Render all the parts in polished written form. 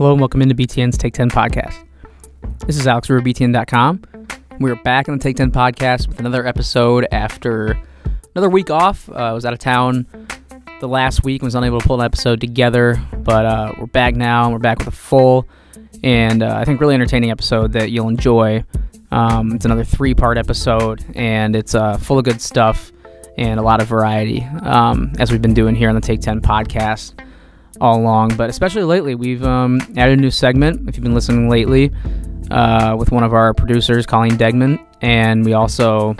Hello and welcome into BTN's Take 10 podcast. This is Alex Roux of BTN.com. We're back on the Take 10 podcast with another episode after another week off. I was out of town the last week and was unable to pull an episode together, but we're back now and we're back with a full and I think really entertaining episode that you'll enjoy. It's another 3-part episode and it's full of good stuff and a lot of variety, as we've been doing here on the Take 10 podcast all along, but especially lately we've added a new segment, if you've been listening lately, with one of our producers, Colleen Degnan, and we also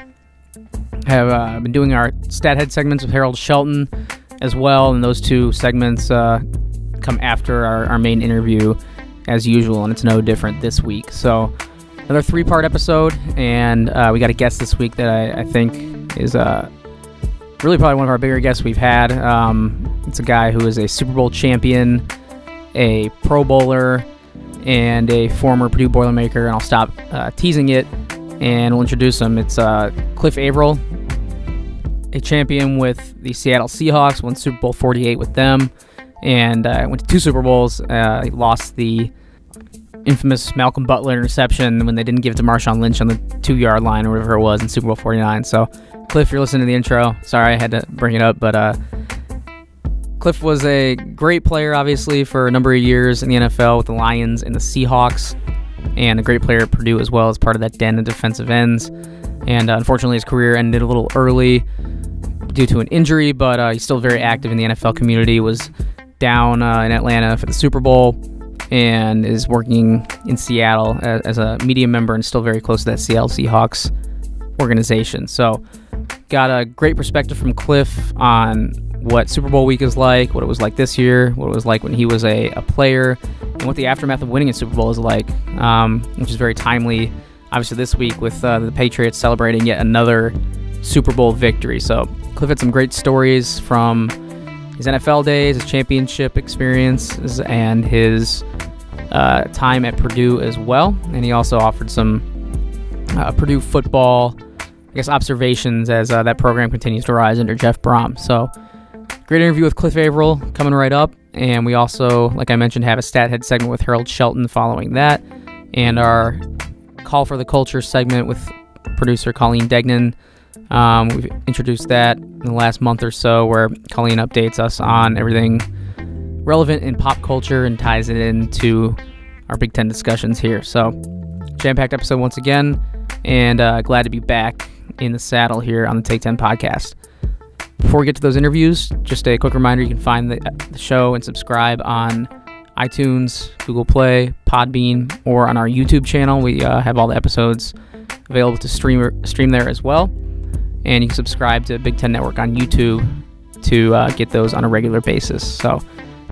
have been doing our stat head segments with Harold Shelton as well, and those two segments come after our main interview as usual, and it's no different this week. So another 3-part episode, and we got a guest this week that I think is really probably one of our bigger guests we've had. It's a guy who is a Super Bowl champion, a Pro Bowler, and a former Purdue Boilermaker, and I'll stop teasing it, and we'll introduce him. It's Cliff Avril, a champion with the Seattle Seahawks, won Super Bowl 48 with them, and went to 2 Super Bowls. He lost the infamous Malcolm Butler interception when they didn't give it to Marshawn Lynch on the 2-yard line or whatever it was in Super Bowl 49. So, Cliff, you're listening to the intro. Sorry I had to bring it up, but Cliff was a great player, obviously, for a number of years in the NFL with the Lions and the Seahawks, and a great player at Purdue as well as part of that den of defensive ends. And unfortunately, his career ended a little early due to an injury, but he's still very active in the NFL community, was down in Atlanta for the Super Bowl, and is working in Seattle as a media member and still very close to that Seattle Seahawks organization. So got a great perspective from Cliff on what Super Bowl week is like, what it was like this year, what it was like when he was a player, and what the aftermath of winning a Super Bowl is like, which is very timely, obviously, this week with the Patriots celebrating yet another Super Bowl victory. So Cliff had some great stories from his NFL days, his championship experiences, and his time at Purdue as well. And he also offered some Purdue football, I guess, observations as that program continues to rise under Jeff Brohm. So great interview with Cliff Avril coming right up. And we also, like I mentioned, have a stat head segment with Harold Shelton following that. And our Call for the Culture segment with producer Colleen Degnan. We've introduced that in the last month or so, where Colleen updates us on everything relevant in pop culture and ties it into our Big Ten discussions here. So, jam-packed episode once again, and glad to be back in the saddle here on the Take 10 podcast. Before we get to those interviews, just a quick reminder, you can find the show and subscribe on iTunes, Google Play, Podbean, or on our YouTube channel. We have all the episodes available to stream there as well. And you can subscribe to Big Ten Network on YouTube to get those on a regular basis. So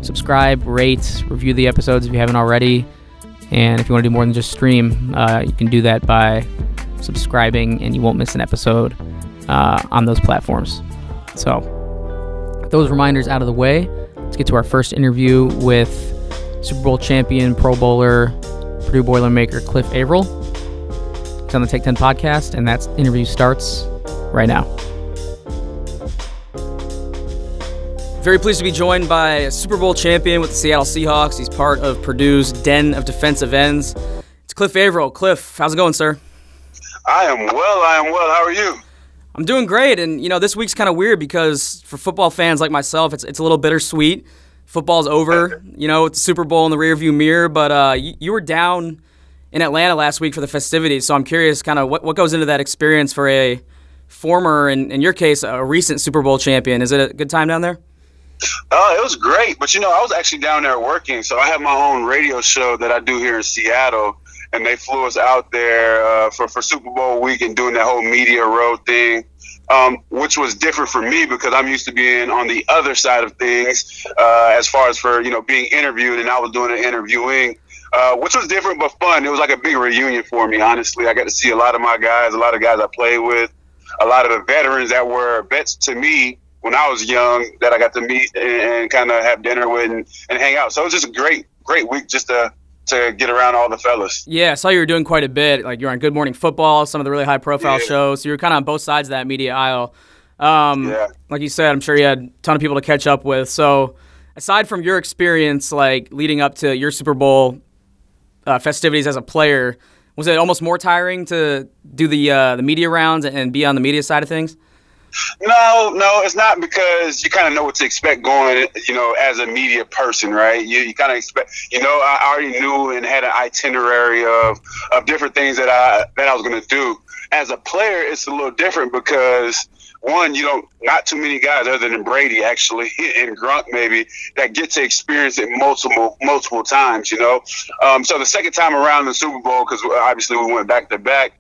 subscribe, rate, review the episodes if you haven't already. And if you want to do more than just stream, you can do that by subscribing, and you won't miss an episode on those platforms. So those reminders out of the way, let's get to our first interview with Super Bowl champion, Pro Bowler, Purdue Boilermaker Cliff Avril. It's on the Take 10 podcast, and that interview starts right now. Very pleased to be joined by a Super Bowl champion with the Seattle Seahawks. He's part of Purdue's den of defensive ends. It's Cliff Avril. Cliff, how's it going, sir? I am well. How are you? I'm doing great, and this week's kind of weird because for football fans like myself, it's a little bittersweet. Football's over, with the Super Bowl in the rearview mirror, but you were down in Atlanta last week for the festivities, so I'm curious kind of what goes into that experience for a former, and in your case, a recent Super Bowl champion. Is it a good time down there? It was great, but I was actually down there working, so I have my own radio show that I do here in Seattle, and they flew us out there for Super Bowl week and doing that whole media road thing, which was different for me because I'm used to being on the other side of things as far as for, being interviewed, and I was doing the interviewing, which was different but fun. It was like a big reunion for me, honestly. I got to see a lot of my guys, a lot of guys I played with, a lot of the veterans that were vets to me when I was young that I got to meet and kind of have dinner with and hang out. So it was just a great week just to get around all the fellas. Yeah, I saw you were doing quite a bit. Like, you're on Good Morning Football, some of the really high-profile shows. So you were kind of on both sides of that media aisle. Like you said, I'm sure you had a ton of people to catch up with. So aside from your experience, like leading up to your Super Bowl festivities as a player, was it almost more tiring to do the media rounds and be on the media side of things? No, it's not, because you kind of know what to expect going, as a media person, right? You kind of expect, I already knew and had an itinerary of different things that I was going to do. As a player, it's a little different because, one, not too many guys other than Brady, actually, and Grunt maybe, that get to experience it multiple times, So the second time around the Super Bowl, because obviously we went back to back,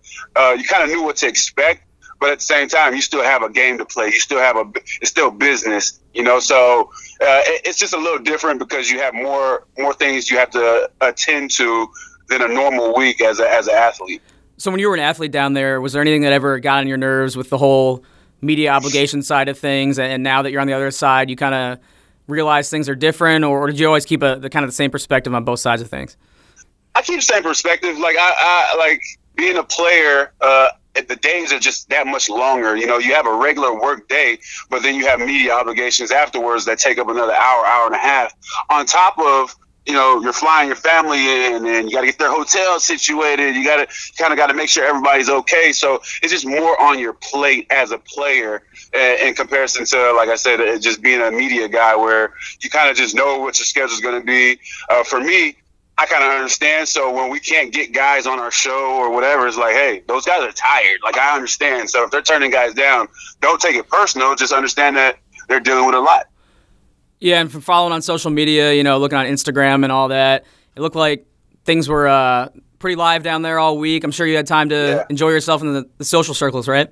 you kind of knew what to expect. But at the same time, you still have a game to play. You still have it's still business, So it's just a little different because you have more things you have to attend to than a normal week as an athlete. So when you were an athlete down there, was there anything that ever got on your nerves with the whole media obligation side of things? And now that you're on the other side, you kind of realize things are different, or did you always keep the same perspective on both sides of things? I keep the same perspective. Like I like being a player. The days are just that much longer. You have a regular work day, but then you have media obligations afterwards that take up another hour and a half. On top of, you're flying your family in, and you got to get their hotel situated. You kind of got to make sure everybody's okay. So it's just more on your plate as a player in comparison to, like I said, just being a media guy where you kind of just know what your schedule's going to be. For me, I kind of understand. So when we can't get guys on our show or whatever, it's like, hey, those guys are tired. Like, I understand. So if they're turning guys down, don't take it personal. Just understand that they're dealing with a lot. Yeah, and from following on social media, looking on Instagram and all that, it looked like things were pretty live down there all week. I'm sure you had time to enjoy yourself in the social circles, right?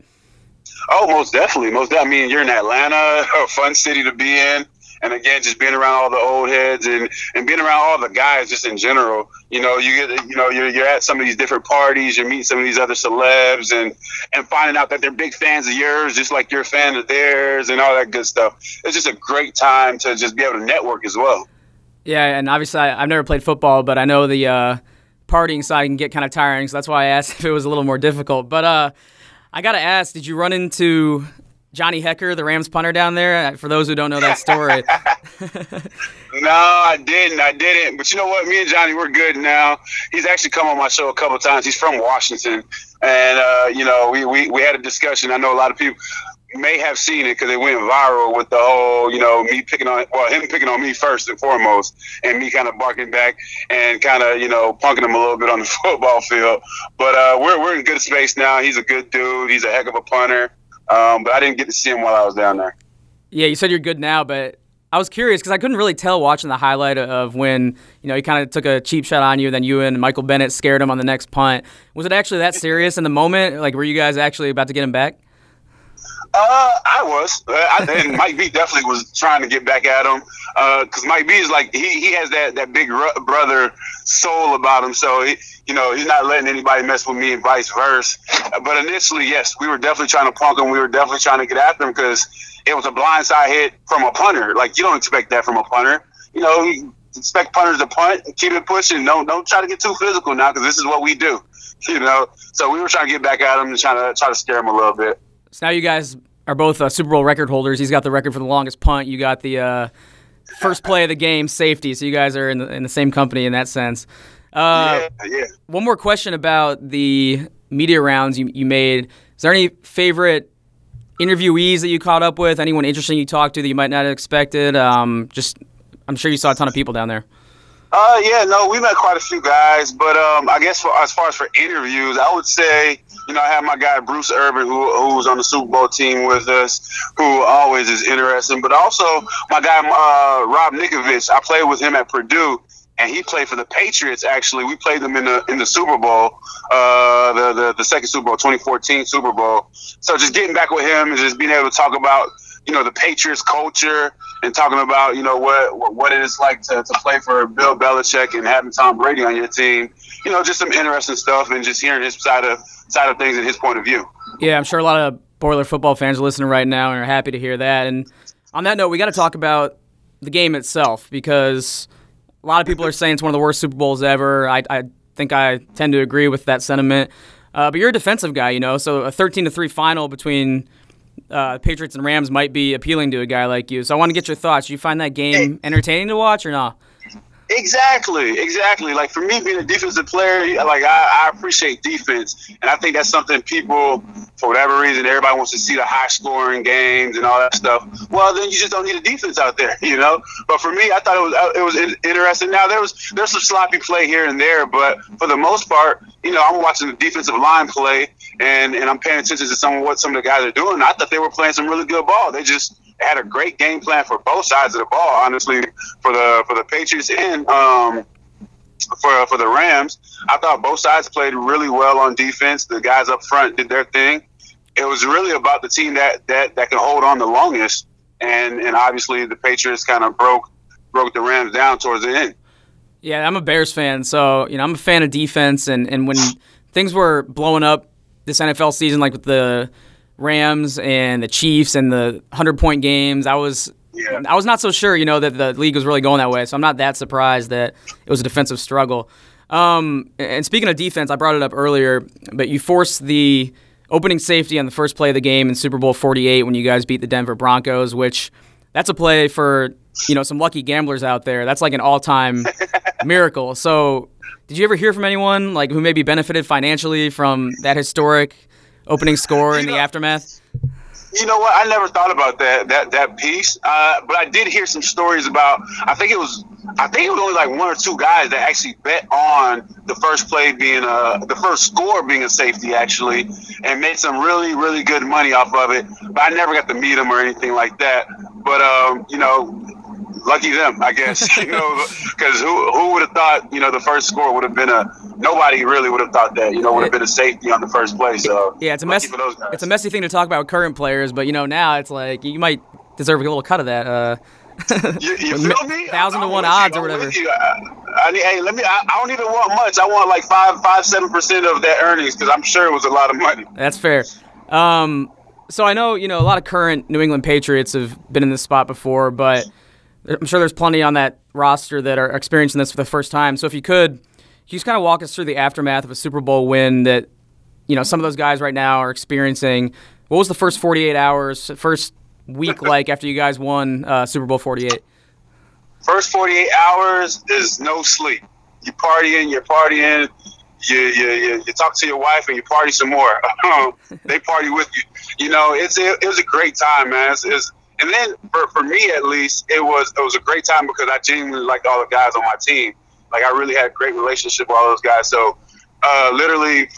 Oh, most definitely. I mean, you're in Atlanta, a fun city to be in. And again, just being around all the old heads and being around all the guys just in general, you're at some of these different parties, you're meeting some of these other celebs and finding out that they're big fans of yours, just like you're a fan of theirs and all that good stuff. It's just a great time to just be able to network as well. Yeah, and obviously I've never played football, but I know the partying side can get kind of tiring, so that's why I asked if it was a little more difficult. But I got to ask, did you run into Johnny Hecker, the Rams punter down there, for those who don't know that story? No, I didn't. But you know what? Me and Johnny, we're good now. He's actually come on my show a couple of times. He's from Washington. And, we had a discussion. I know a lot of people may have seen it because it went viral with the whole, him picking on me first and foremost, and me kind of barking back and kind of, punking him a little bit on the football field. But we're in good space now. He's a good dude. He's a heck of a punter. But I didn't get to see him while I was down there. Yeah, you said you're good now, but I was curious because I couldn't really tell watching the highlight of when, he kind of took a cheap shot on you, then you and Michael Bennett scared him on the next punt. Was it actually that serious in the moment? Like, were you guys actually about to get him back? I was. And Mike B definitely was trying to get back at him because Mike B is like, he has that big brother soul about him. So, he's not letting anybody mess with me and vice versa. But initially, yes, we were definitely trying to punk him. We were definitely trying to get after him because it was a blindside hit from a punter. Like, you don't expect that from a punter. You expect punters to punt and keep it pushing. Don't try to get too physical now because this is what we do. So we were trying to get back at him and try to scare him a little bit. So now you guys are both Super Bowl record holders. He's got the record for the longest punt. You got the first play of the game, safety. So you guys are in the same company in that sense. Yeah. One more question about the media rounds you made. Is there any favorite interviewees that you caught up with? Anyone interesting you talked to that you might not have expected? I'm sure you saw a ton of people down there. We met quite a few guys, but I guess as far as for interviews, I would say, I have my guy Bruce Urban who was on the Super Bowl team with us, who always is interesting, but also my guy Rob Nikovich. I played with him at Purdue, and he played for the Patriots. Actually, we played them in the Super Bowl, the second Super Bowl, 2014 Super Bowl. So just getting back with him and just being able to talk about the Patriots culture and talking about, what it is like to play for Bill Belichick and having Tom Brady on your team, just some interesting stuff and just hearing his side of things and his point of view. Yeah, I'm sure a lot of Boiler football fans are listening right now and are happy to hear that. And on that note, we got to talk about the game itself because a lot of people are saying it's one of the worst Super Bowls ever. I think I tend to agree with that sentiment. But you're a defensive guy, so a 13-3 final between Patriots and Rams might be appealing to a guy like you. So I want to get your thoughts. Do you find that game entertaining to watch or not? Exactly. Like, for me, being a defensive player, like, I appreciate defense, and I think that's something people, for whatever reason, everybody wants to see the high-scoring games and all that stuff. Well, then you just don't need a defense out there, you know. But for me, I thought it was interesting. Now there's some sloppy play here and there, but for the most part, you know, I'm watching the defensive line play, and I'm paying attention to what some of the guys are doing. I thought they were playing some really good ball. They just had a great game plan for both sides of the ball, honestly, for the Patriots and for the Rams. I thought both sides played really well on defense. The guys up front did their thing. It was really about the team that can hold on the longest, and obviously the Patriots kind of broke the Rams down towards the end. Yeah, I'm a Bears fan, so I'm a fan of defense, and when things were blowing up this NFL season, like with the Rams and the Chiefs and the 100-point games, I was not so sure, that the league was really going that way. So I'm not that surprised that it was a defensive struggle. And speaking of defense, I brought it up earlier, but you forced the opening safety on the first play of the game in Super Bowl 48 when you guys beat the Denver Broncos, which that's a play for some lucky gamblers out there. That's like an all-time miracle. So did you ever hear from anyone like who maybe benefited financially from that historic opening score in the aftermath? You know what? I never thought about that piece, but I did hear some stories about. I think it was only like one or two guys that actually bet on the first play being the first score being a safety actually, and made some really, really good money off of it. But I never got to meet them or anything like that. But lucky them, I guess. Because who would have thought the first score would have been nobody really would have thought that would have been a safety on the first play. So yeah, it's a messy thing to talk about with current players, but now it's like you might deserve a little cut of that. You feel me? 1,000 to 1 odds or whatever. I don't even want much. I want like 7% of that earnings because I'm sure it was a lot of money. That's fair. So I know a lot of current New England Patriots have been in this spot before, but I'm sure there's plenty on that roster that are experiencing this for the first time. So if you could just kind of walk us through the aftermath of a Super Bowl win that, some of those guys right now are experiencing. What was the first 48 hours, first week like after you guys won Super Bowl 48? First 48 hours is no sleep. You're partying. You talk to your wife and you party some more. They party with you. It was a great time, man. And then for me at least, it was a great time because I genuinely liked all the guys on my team. Like I really had a great relationship with all those guys. So literally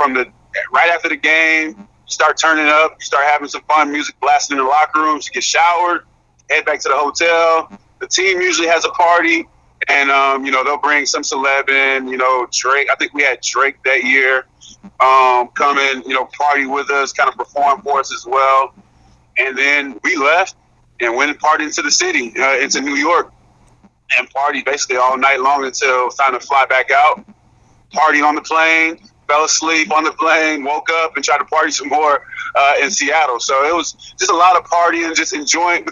right after the game, you start turning up, you start having some fun, music blasting in the locker rooms, you get showered, head back to the hotel. The team usually has a party, and they'll bring some celeb in. Drake. I think we had Drake that year come in, party with us, kind of perform for us as well. And then we left and went and partied into the city, into New York, and partied basically all night long until it was time to fly back out. Partied on the plane, fell asleep on the plane, woke up and tried to party some more in Seattle. So it was just a lot of partying, just enjoying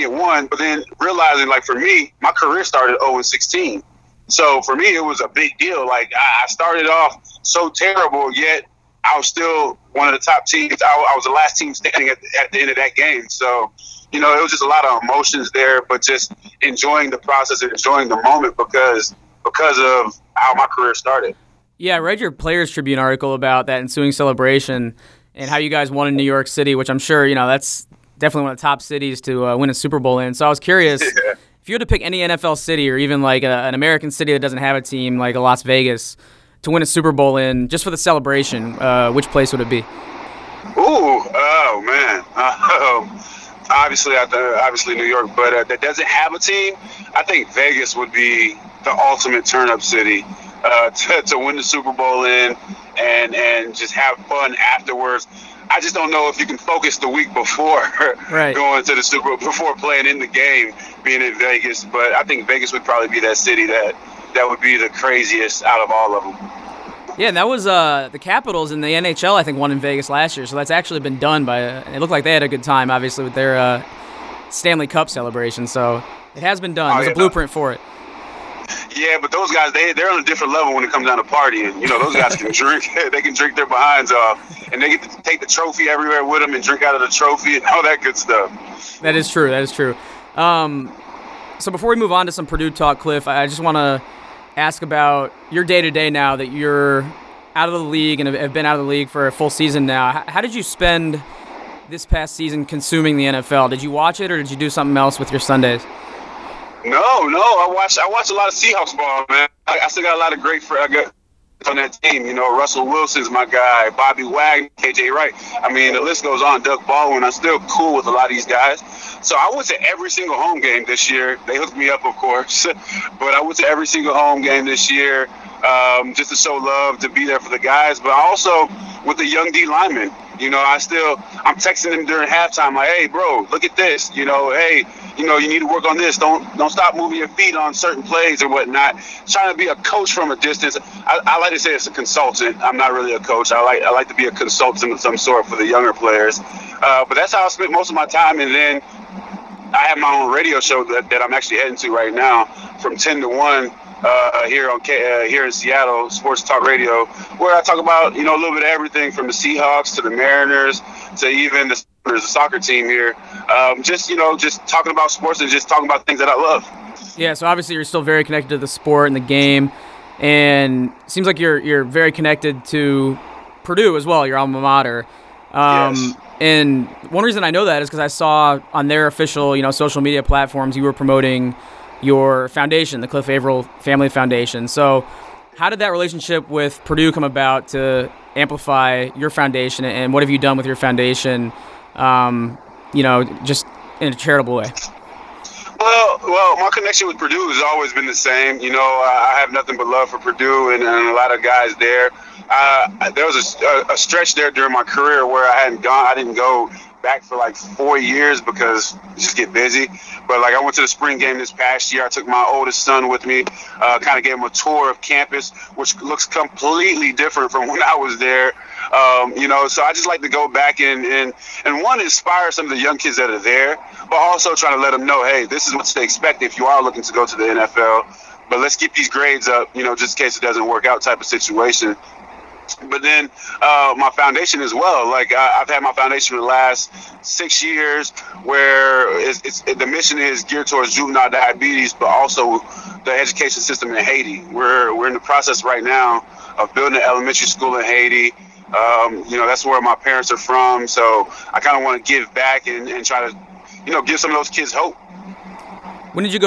it, one, but then realizing, like, for me, my career started 0-16. So for me, it was a big deal. Like, I started off so terrible, yet I was still one of the top teams. I was the last team standing at the end of that game. So, it was just a lot of emotions there, but just enjoying the process and enjoying the moment because of how my career started. Yeah, I read your Players Tribune article about that ensuing celebration and how you guys won in New York City, which I'm sure, that's definitely one of the top cities to win a Super Bowl in. So I was curious, if you had to pick any NFL city or even like an American city that doesn't have a team, like a Las Vegas, to win a Super Bowl in, just for the celebration, which place would it be? Oh man. Obviously New York, but that doesn't have a team. I think Vegas would be the ultimate turn-up city to win the Super Bowl in and just have fun afterwards. I just don't know if you can focus the week before going to the Super Bowl, before playing in the game, being in Vegas. But I think Vegas would probably be that city that would be the craziest out of all of them. Yeah, and that was the Capitals in the NHL, I think, won in Vegas last year. So that's actually been done by it looked like they had a good time, obviously, with their Stanley Cup celebration. So it has been done. There's a blueprint for it. Yeah, but those guys, they're on a different level when it comes down to partying. You know, those guys can drink. They can drink their behinds off, and they get to take the trophy everywhere with them and drink out of the trophy and all that good stuff. That is true. That is true. So before we move on to some Purdue talk, Cliff, I just want to ask about your day-to-day now that you're out of the league and have been out of the league for a full season now. How did you spend this past season consuming the NFL? Did you watch it, or did you do something else with your Sundays? No, I watched a lot of Seahawks ball, man. I still got a lot of great friends on that team. You know, Russell Wilson's my guy, Bobby Wagner, KJ Wright. I mean, the list goes on. Doug Baldwin. I'm still cool with a lot of these guys. So I went to every single home game this year. They hooked me up, of course, but I went to every single home game this year just to show love, to be there for the guys. But also with the young D linemen, you know, I'm texting them during halftime, like, hey, bro, look at this. You know, hey, you know, you need to work on this. Don't stop moving your feet on certain plays or whatnot. Trying to be a coach from a distance. I like to say it's a consultant. I'm not really a coach. I like to be a consultant of some sort for the younger players. But that's how I spent most of my time. And then I have my own radio show that I'm actually heading to right now from 10 to 1 here in Seattle, Sports Talk Radio, where I talk about, you know, a little bit of everything from the Seahawks to the Mariners to even the soccer team here. Just talking about sports and just talking about things that I love. Yeah, so obviously you're still very connected to the sport and the game, and it seems like you're very connected to Purdue as well, your alma mater. Yes. And one reason I know that is because I saw on their official, you know, social media platforms you were promoting your foundation, the Cliff Avril Family Foundation. So how did that relationship with Purdue come about to amplify your foundation, and what have you done with your foundation, you know, just in a charitable way? Well, my connection with Purdue has always been the same. You know, I have nothing but love for Purdue and a lot of guys there. There was a stretch there during my career where I didn't go back for like 4 years because you just get busy. But like I went to the spring game this past year. I took my oldest son with me, kind of gave him a tour of campus, which looks completely different from when I was there. You know, so I just like to go back and one, inspire some of the young kids that are there, but also trying to let them know, hey, this is what they expect if you are looking to go to the NFL. But let's keep these grades up, you know, just in case it doesn't work out type of situation. But then my foundation as well. Like I've had my foundation for the last 6 years, where the mission is geared towards juvenile diabetes, but also the education system in Haiti. We're in the process right now of building an elementary school in Haiti. You know, that's where my parents are from. So I kind of want to give back and try to, you know, give some of those kids hope. When did you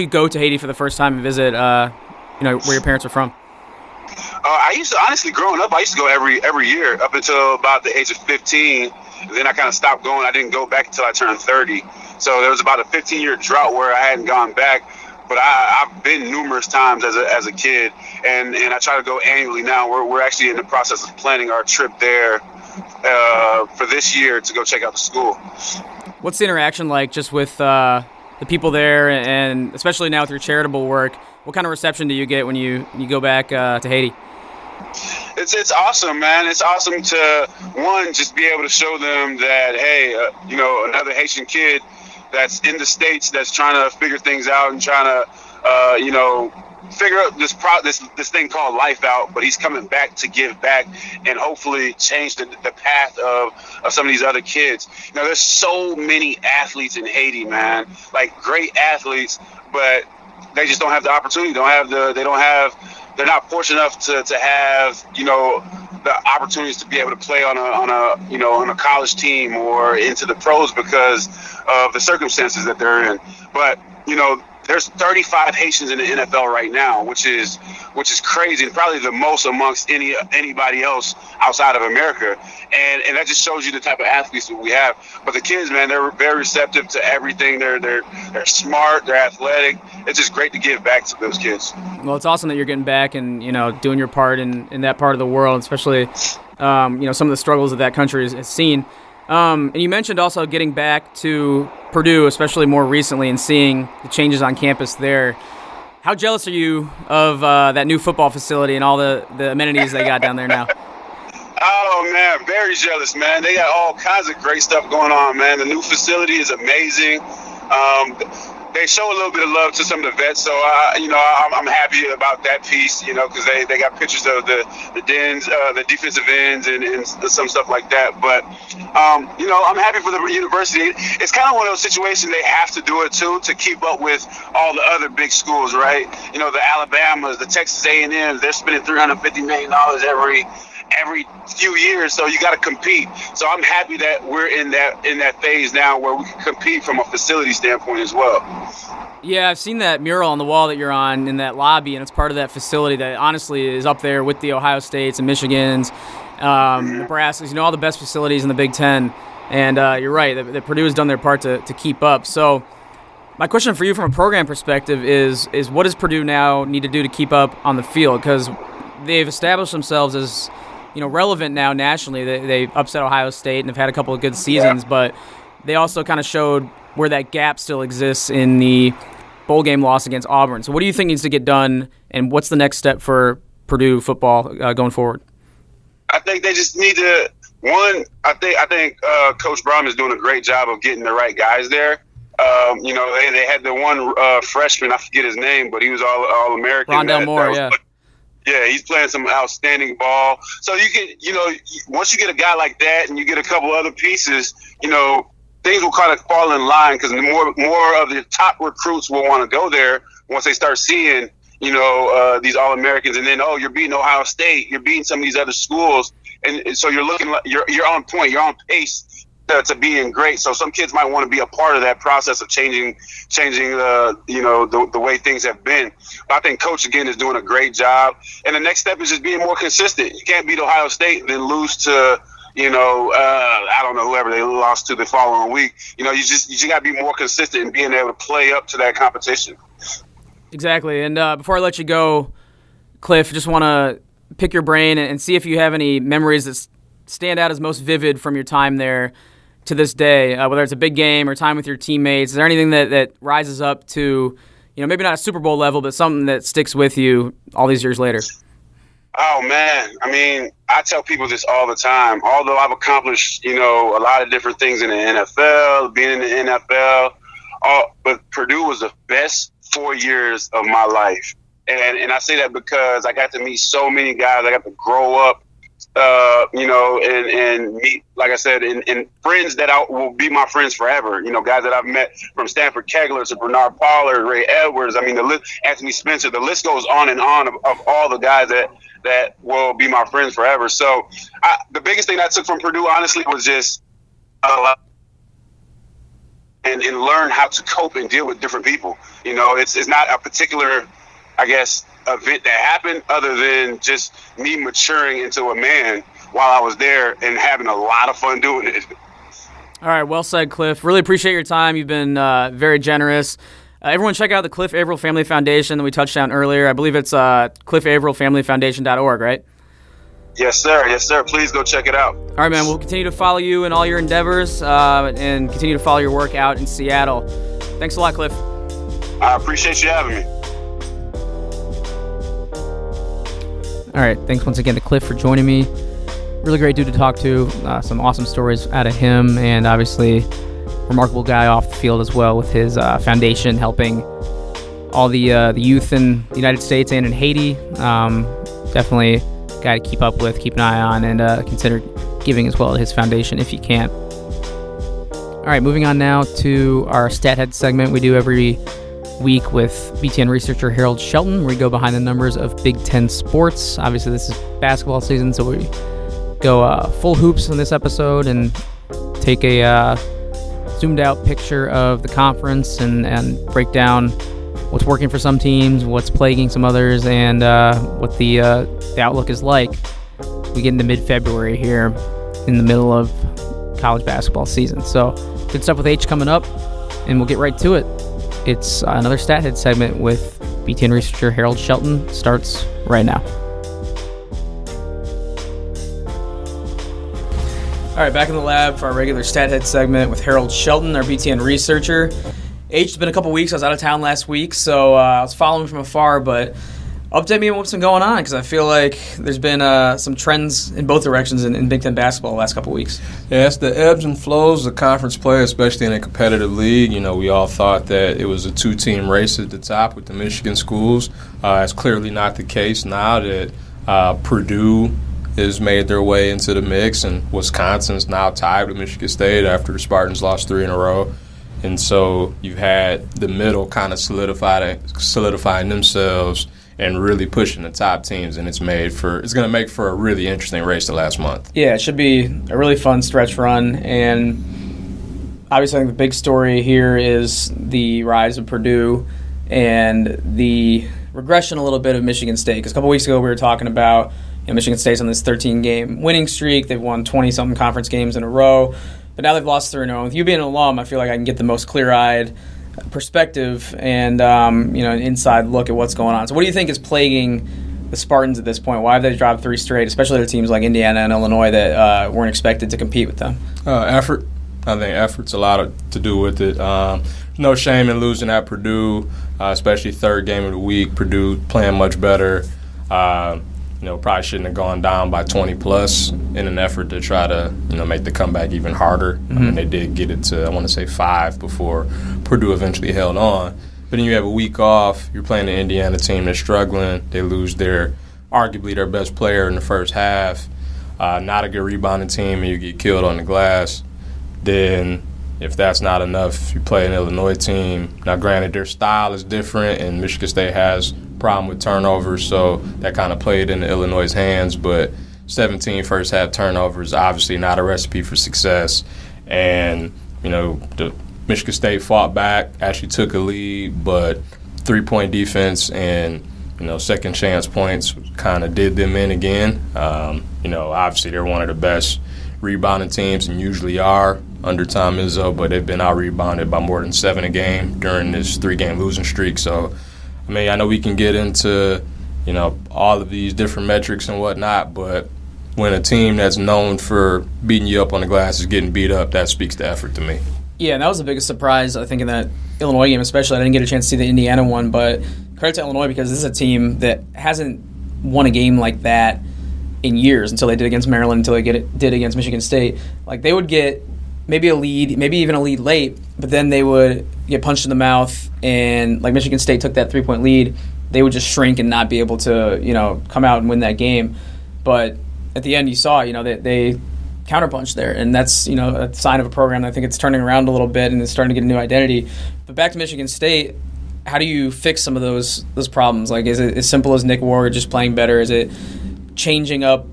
go to Haiti for the first time and visit, you know, where your parents are from? I used to, honestly, growing up, I used to go every year up until about the age of 15. Then I kind of stopped going. I didn't go back until I turned 30. So there was about a 15-year drought where I hadn't gone back. But I've been numerous times as a kid, and I try to go annually now. We're actually in the process of planning our trip there for this year to go check out the school. What's the interaction like just with the people there, and especially now with your charitable work? What kind of reception do you get when you go back to Haiti? It's awesome, man. It's awesome to, one, just be able to show them that, hey, you know, another Haitian kid that's in the States that's trying to figure things out and trying to, you know, figure out this thing called life out, but he's coming back to give back and hopefully change the path of some of these other kids. You know, there's so many athletes in Haiti, man, like great athletes, but they just don't have the opportunity. They're not fortunate enough to have, you know, the opportunities to be able to play on a college team or into the pros because of the circumstances that they're in. But, you know, there's 35 Haitians in the NFL right now, which is crazy, and probably the most amongst anybody else outside of America. And that just shows you the type of athletes that we have. But the kids, man, they're very receptive to everything. They're smart, they're athletic. It's just great to give back to those kids. Well, it's awesome that you're getting back and, you know, doing your part in that part of the world, especially, you know, some of the struggles that country has seen. And you mentioned also getting back to Purdue, especially more recently, and seeing the changes on campus there. How jealous are you of that new football facility and all the amenities they got down there now? Oh, man, very jealous, man. They got all kinds of great stuff going on, man. The new facility is amazing. they show a little bit of love to some of the vets. So, I'm happy about that piece, because they got pictures of the dens, the defensive ends and some stuff like that. But, I'm happy for the university. It's kind of one of those situations they have to do it, too, to keep up with all the other big schools, right? The Alabamas, the Texas A&Ms, they're spending $350 million every few years, so you got to compete. So I'm happy that we're in that phase now where we can compete from a facility standpoint as well. Yeah, I've seen that mural on the wall that you're on in that lobby, and it's part of that facility that honestly is up there with the Ohio States and Michigans, Nebraskas, all the best facilities in the Big Ten. And you're right, that Purdue has done their part to keep up. So my question for you from a program perspective is what does Purdue now need to do to keep up on the field? Because they've established themselves as relevant now nationally. They upset Ohio State and have had a couple of good seasons, but they also kind of showed where that gap still exists in the bowl game loss against Auburn. So what do you think needs to get done, and what's the next step for Purdue football going forward? I think they just need to I think Coach Brohm is doing a great job of getting the right guys there. They had the one freshman, I forget his name, but he was all American. Rondell Moore, yeah. Yeah, he's playing some outstanding ball. So you get, once you get a guy like that and you get a couple other pieces, things will kind of fall in line because more of the top recruits will want to go there once they start seeing, these All-Americans. And then, you're beating Ohio State, you're beating some of these other schools. And so you're looking like you're on point, you're on pace to being great. So some kids might want to be a part of that process of changing the way things have been. But I think Coach, again, is doing a great job. And the next step is just being more consistent. You can't beat Ohio State and then lose to, I don't know, whoever they lost to the following week. You just got to be more consistent in being able to play up to that competition. Exactly. And before I let you go, Cliff, just want to pick your brain and see if you have any memories that stand out as most vivid from your time there to this day, whether it's a big game or time with your teammates. Is there anything that rises up to, maybe not a Super Bowl level, but something that sticks with you all these years later? Oh, man. I mean, I tell people this all the time. Although I've accomplished, a lot of different things in the NFL, being in the NFL, but Purdue was the best 4 years of my life. And I say that because I got to meet so many guys. I got to grow up, and meet, like I said, and friends that will be my friends forever. Guys that I've met from Stanford Kegler to Bernard Pollard, Ray Edwards. I mean, the list, Anthony Spencer. The list goes on and on of all the guys that will be my friends forever. So the biggest thing I took from Purdue, honestly, was just and learn how to cope and deal with different people. It's not a particular, I guess, event that happened other than just me maturing into a man while I was there and having a lot of fun doing it. All right, well said, Cliff. Really appreciate your time. You've been very generous. Everyone check out the Cliff Avril Family Foundation that we touched on earlier. I believe it's cliffavrilfamilyfoundation.org, right? Yes, sir. Yes, sir. Please go check it out. All right, man. We'll continue to follow you in all your endeavors and continue to follow your work out in Seattle. Thanks a lot, Cliff. I appreciate you having me. All right, thanks once again to Cliff for joining me. Really great dude to talk to. Some awesome stories out of him, and obviously remarkable guy off the field as well with his foundation helping all the youth in the United States and in Haiti. Definitely a guy to keep up with, keep an eye on, and consider giving as well to his foundation if you can. All right, moving on now to our Stat Head segment we do every week with BTN researcher Harold Shelton, where we go behind the numbers of Big Ten sports. Obviously, this is basketball season, so we go full hoops in this episode and take a zoomed out picture of the conference and break down what's working for some teams, what's plaguing some others, and what the outlook is like. We get into mid-February here in the middle of college basketball season. So good stuff with H coming up, and we'll get right to it. It's another Stat Head segment with BTN researcher Harold Shelton. Starts right now. All right, back in the lab for our regular Stat Head segment with Harold Shelton, our BTN researcher. H, it's been a couple weeks. I was out of town last week, so I was following from afar, but Update me on what's been going on, because I feel like there's been some trends in both directions in Big Ten basketball the last couple of weeks. Yeah, it's the ebbs and flows of conference play, especially in a competitive league. We all thought that it was a two-team race at the top with the Michigan schools. It's clearly not the case now that Purdue has made their way into the mix, and Wisconsin's now tied with Michigan State after the Spartans lost 3 in a row. And so you've had the middle kind of solidifying themselves and really pushing the top teams, and it's going to make for a really interesting race the last month. Yeah, it should be a really fun stretch run, and obviously I think the big story here is the rise of Purdue and the regression a little bit of Michigan State, because a couple weeks ago we were talking about Michigan State's on this 13-game winning streak. They've won 20-something conference games in a row, but now they've lost 3 in a row. With you being an alum, I feel like I can get the most clear-eyed perspective and an inside look at what's going on. So what do you think is plaguing the Spartans at this point? Why have they dropped 3 straight, especially their teams like Indiana and Illinois that weren't expected to compete with them? Effort. I think effort's a lot to do with it. No shame in losing at Purdue, especially third game of the week. Purdue playing much better. Probably shouldn't have gone down by 20-plus in an effort to try to, make the comeback even harder. Mm-hmm. I mean, they did get it to, I want to say, 5 before Purdue eventually held on. But then you have a week off. You're playing the Indiana team that's struggling. They lose arguably their best player in the first half. Not a good rebounding team, and you get killed on the glass. Then if that's not enough, you play an Illinois team. Now, granted, their style is different, and Michigan State has problem with turnovers, so that kind of played into Illinois' hands. But 17 first-half turnovers, obviously not a recipe for success. And, the Michigan State fought back, actually took a lead, but three-point defense and, second chance points kind of did them in again. Obviously they're one of the best rebounding teams and usually are under Tom Izzo, but they've been out-rebounded by more than 7 a game during this 3-game losing streak. So, I know we can get into, all of these different metrics and whatnot, but when a team that's known for beating you up on the glass is getting beat up, that speaks to effort to me. Yeah, and that was the biggest surprise, I think, in that Illinois game especially. I didn't get a chance to see the Indiana one, but credit to Illinois because this is a team that hasn't won a game like that in years until they did against Maryland, until they did against Michigan State. Like, they would get maybe a lead, maybe even a lead late, but then they would get punched in the mouth, and like Michigan State took that 3-point lead, they would just shrink and not be able to, come out and win that game. But at the end, you saw, that they counterpunched there, and that's, a sign of a program. I think it's turning around a little bit and it's starting to get a new identity. But back to Michigan State, how do you fix some of those problems? Like, is it as simple as Nick Ward just playing better? Is it changing up?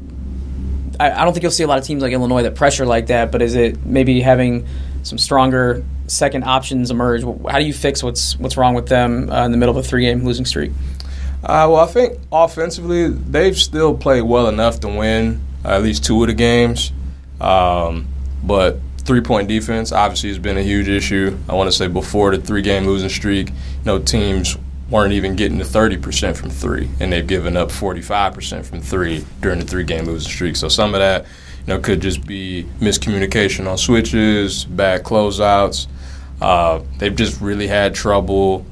I don't think you'll see a lot of teams like Illinois that pressure like that, but is it maybe having some stronger second options emerge? How do you fix what's wrong with them in the middle of a 3-game losing streak? Well, I think offensively they've still played well enough to win at least 2 of the games. But 3-point defense obviously has been a huge issue. I want to say before the 3-game losing streak, teams weren't even getting to 30% from 3, and they've given up 45% from 3 during the 3-game losing streak. So some of that, could just be miscommunication on switches, bad closeouts. They've just really had trouble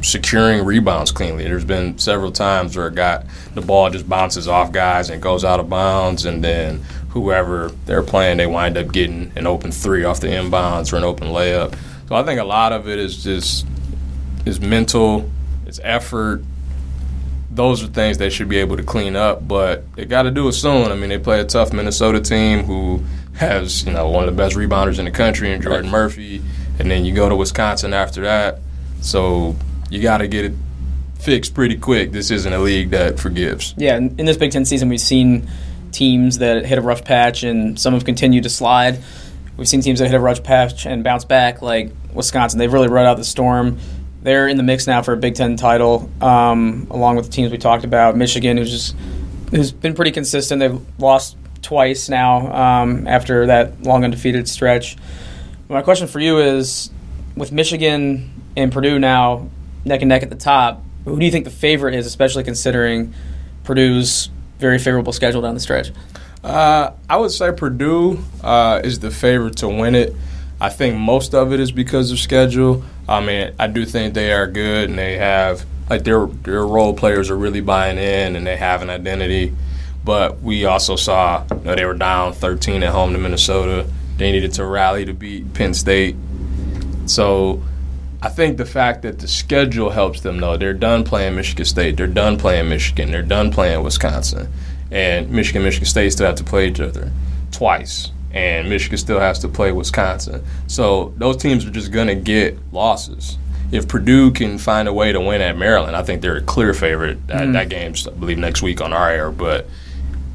securing rebounds cleanly. There's been several times where the ball just bounces off guys and goes out of bounds, and then whoever they're playing, they wind up getting an open 3 off the inbounds or an open layup. So I think a lot of it is mental. It's effort. Those are things they should be able to clean up, but they got to do it soon. They play a tough Minnesota team who has, one of the best rebounders in the country in Jordan Murphy, and then you go to Wisconsin after that. So you got to get it fixed pretty quick. This isn't a league that forgives. Yeah, in this Big Ten season, we've seen teams that hit a rough patch, and some have continued to slide. We've seen teams that hit a rough patch and bounce back, like Wisconsin. They've really rode out the storm. They're in the mix now for a Big Ten title, along with the teams we talked about. Michigan, who's been pretty consistent. They've lost twice now after that long undefeated stretch. My question for you is, with Michigan and Purdue now neck and neck at the top, who do you think the favorite is, especially considering Purdue's very favorable schedule down the stretch? I would say Purdue is the favorite to win it. I think most of it is because of schedule. I do think they are good, and they have like their role players are really buying in and they have an identity. But we also saw they were down 13 at home to Minnesota. They needed to rally to beat Penn State. So I think the fact that the schedule helps them, though. They're done playing Michigan State. They're done playing Michigan. They're done playing Wisconsin. And Michigan State still have to play each other twice. And Michigan still has to play Wisconsin. So those teams are just going to get losses. If Purdue can find a way to win at Maryland, I think they're a clear favorite. That game's, I believe, next week on our air. But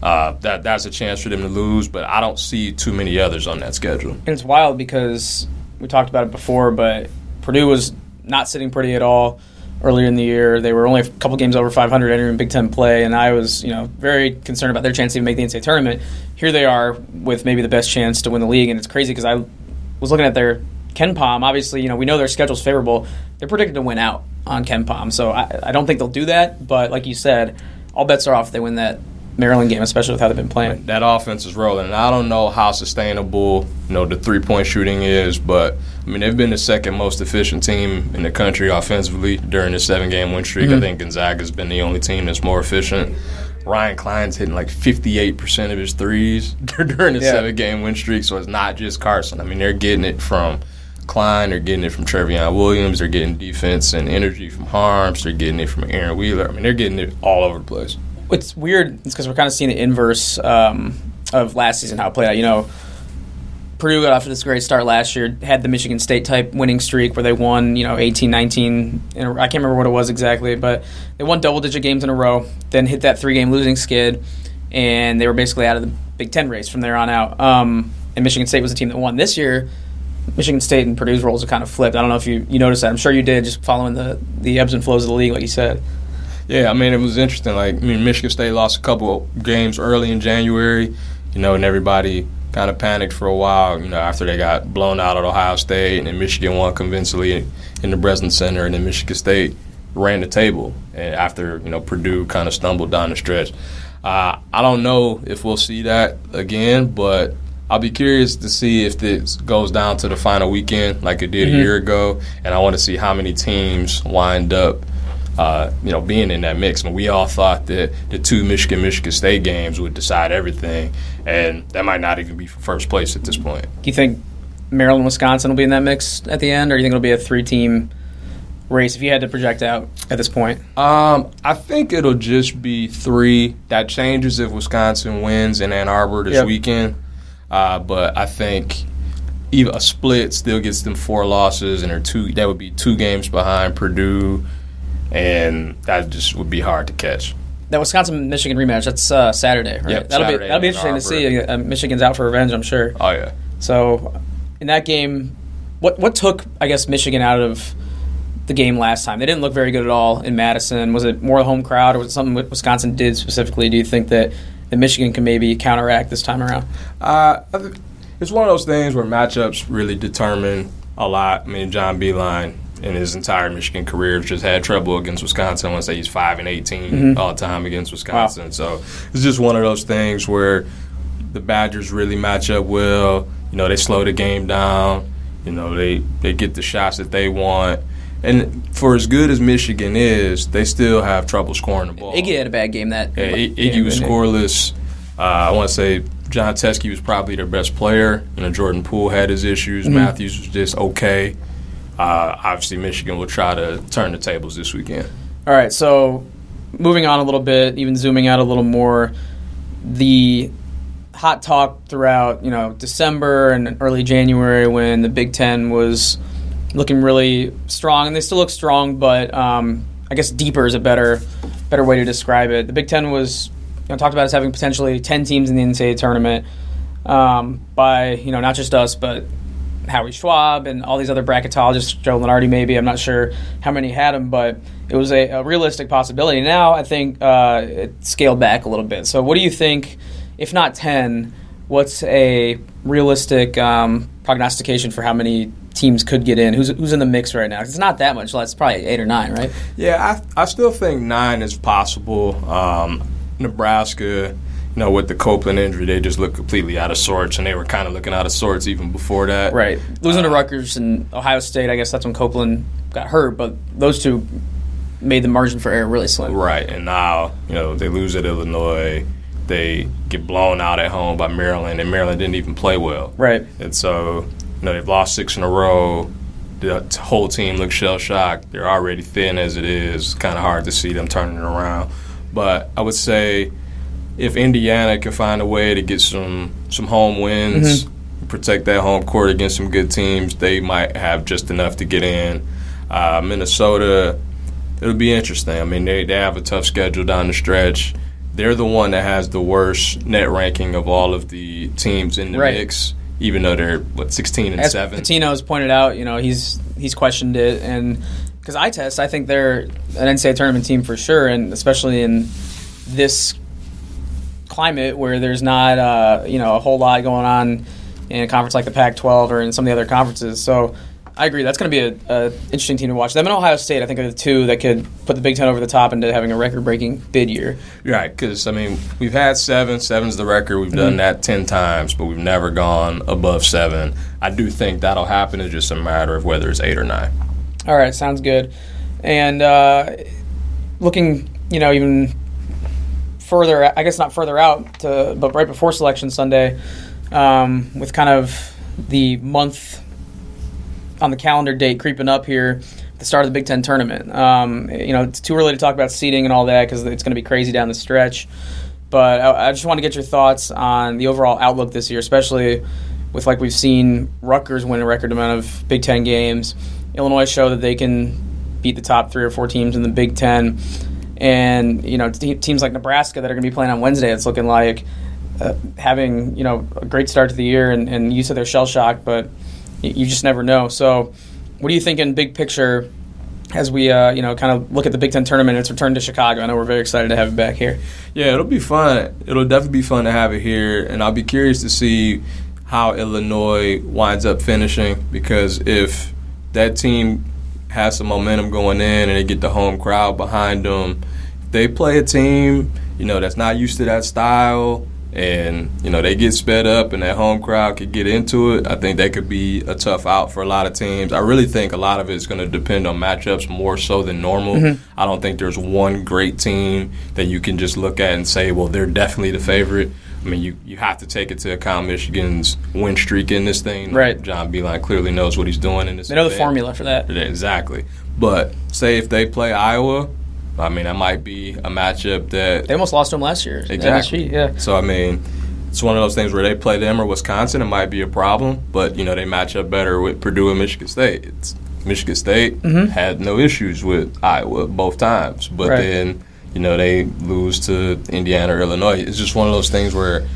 that's a chance for them to lose. But I don't see too many others on that schedule. And it's wild because we talked about it before, but Purdue was not sitting pretty at all earlier in the year. They were only a couple games over 500 entering Big Ten play, and I was very concerned about their chance to even make the NCAA tournament. Here they are with maybe the best chance to win the league, and it's crazy because I was looking at their KenPom. Obviously, we know their schedule's favorable. They're predicted to win out on KenPom, so I don't think they'll do that. But like you said, all bets are off if they win that Maryland game, especially with how they've been playing. That offense is rolling, and I don't know how sustainable the three-point shooting is, but they've been the second most efficient team in the country offensively during the 7-game win streak. I think Gonzaga's been the only team that's more efficient. Ryan Klein's hitting like 58% of his threes during the 7-game win streak, so it's not just Carson. They're getting it from Klein, they're getting it from Trevion Williams, they're getting defense and energy from Harms, they're getting it from Aaron Wheeler. They're getting it all over the place. What's weird is because we're kind of seeing the inverse of last season, how it played out. Purdue got off to this great start last year, had the Michigan State-type winning streak where they won, 18, 19. I can't remember what it was exactly, but they won double-digit games in a row, then hit that 3-game losing skid, and they were basically out of the Big Ten race from there on out. And Michigan State was the team that won. This year, Michigan State and Purdue's roles are kind of flipped. I don't know if you noticed that. I'm sure you did, just following the ebbs and flows of the league, like you said. Yeah, it was interesting. Michigan State lost a couple of games early in January, and everybody kind of panicked for a while, after they got blown out at Ohio State, and then Michigan won convincingly in the Breslin Center, and then Michigan State ran the table and after, Purdue kind of stumbled down the stretch. I don't know if we'll see that again, but I'll be curious to see if this goes down to the final weekend like it did a year ago, and I want to see how many teams wind up being in that mix. We all thought that the two Michigan State games would decide everything, and that might not even be for first place at this point. Do you think Maryland, Wisconsin will be in that mix at the end, or do you think it'll be a 3-team race if you had to project out at this point? I think it'll just be 3. That changes if Wisconsin wins in Ann Arbor this weekend, but I think even a split still gets them 4 losses, and that would be 2 games behind Purdue, and that just would be hard to catch. That Wisconsin-Michigan rematch, that's Saturday, right? Yep, that'll be interesting to see. Michigan's out for revenge, I'm sure. Oh, yeah. So, in that game, what took, I guess, Michigan out of the game last time? They didn't look very good at all in Madison. Was it more the home crowd, or was it something Wisconsin did specifically? Do you think that Michigan can maybe counteract this time around? It's one of those things where matchups really determine a lot. John Beilein in his entire Michigan career just had trouble against Wisconsin. I want to say he's 5-18 all the time against Wisconsin. Wow. So it's just one of those things where the Badgers really match up well. They slow the game down. They get the shots that they want. And for as good as Michigan is, they still have trouble scoring the ball. Iggy had a bad game that game. Iggy was scoreless. I want to say John Teskey was probably their best player. Jordan Poole had his issues. Matthews was just okay. Obviously, Michigan will try to turn the tables this weekend. All right, so moving on a little bit, even zooming out a little more, the hot talk throughout December and early January when the Big Ten was looking really strong, and they still look strong, but I guess deeper is a better way to describe it. The Big Ten was talked about as having potentially 10 teams in the NCAA tournament by not just us, but Howie Schwab and all these other bracketologists, Joe Lenardi maybe. I'm not sure how many had them, but it was a realistic possibility. Now I think it scaled back a little bit. So what do you think, if not 10, what's a realistic prognostication for how many teams could get in? Who's in the mix right now? 'Cause it's not that much. It's probably 8 or 9, right? Yeah, I still think 9 is possible. Nebraska, with the Copeland injury, they just looked completely out of sorts, and they were kind of looking out of sorts even before that. Right. Losing to Rutgers and Ohio State, I guess that's when Copeland got hurt, but those two made the margin for error really slim. Right, and now, they lose at Illinois. They get blown out at home by Maryland, and Maryland didn't even play well. Right. And so, they've lost 6 in a row. The whole team looks shell-shocked. They're already thin as it is. It's kind of hard to see them turning it around. But I would say if Indiana can find a way to get some home wins, protect that home court against some good teams, they might have just enough to get in. Minnesota, it'll be interesting. I mean, they have a tough schedule down the stretch. They're the one that has the worst net ranking of all of the teams in the mix, even though they're 16 and 7. Patino has pointed out, he's questioned it, and because I think they're an NCAA tournament team for sure, and especially in this climate where there's not a whole lot going on in a conference like the Pac-12 or in some of the other conferences. So I agree. That's going to be an interesting team to watch. Them and Ohio State, I think, are the two that could put the Big Ten over the top into having a record-breaking bid year. Right, because, we've had 7. 7's the record. We've done that 10 times, but we've never gone above 7. I do think that'll happen. It's just a matter of whether it's 8 or 9. All right, sounds good. And looking, even further, I guess not further out, but right before Selection Sunday, with kind of the month on the calendar date creeping up here, the start of the Big Ten tournament. It's too early to talk about seeding and all that because it's going to be crazy down the stretch. But I just want to get your thoughts on the overall outlook this year, especially with, we've seen Rutgers win a record amount of Big Ten games. Illinois show that they can beat the top 3 or 4 teams in the Big Ten. And, teams like Nebraska that are going to be playing on Wednesday, it's looking like having, a great start to the year and you said they're shell-shocked, but you just never know. So what are you thinking big picture as we, kind of look at the Big Ten tournament and its return to Chicago? I know we're very excited to have it back here. Yeah, it'll be fun. It'll definitely be fun to have it here, and I'll be curious to see how Illinois winds up finishing, because if that team has some momentum going in and they get the home crowd behind them, if they play a team, that's not used to that style, and, they get sped up and that home crowd could get into it, I think that could be a tough out for a lot of teams. I really think a lot of it is going to depend on matchups more so than normal. I don't think there's one great team that you can just look at and say, well, they're definitely the favorite. You have to take it to account Michigan's win streak in this thing. Right. John Beilein clearly knows what he's doing in this. They know the formula for that. Exactly. But say if they play Iowa, that might be a matchup that they almost lost to them last year. Exactly. Yeah. So it's one of those things where they play them or Wisconsin, it might be a problem, but they match up better with Purdue and Michigan State. Michigan State had no issues with Iowa both times, but then they lose to Indiana or Illinois. It's just one of those things where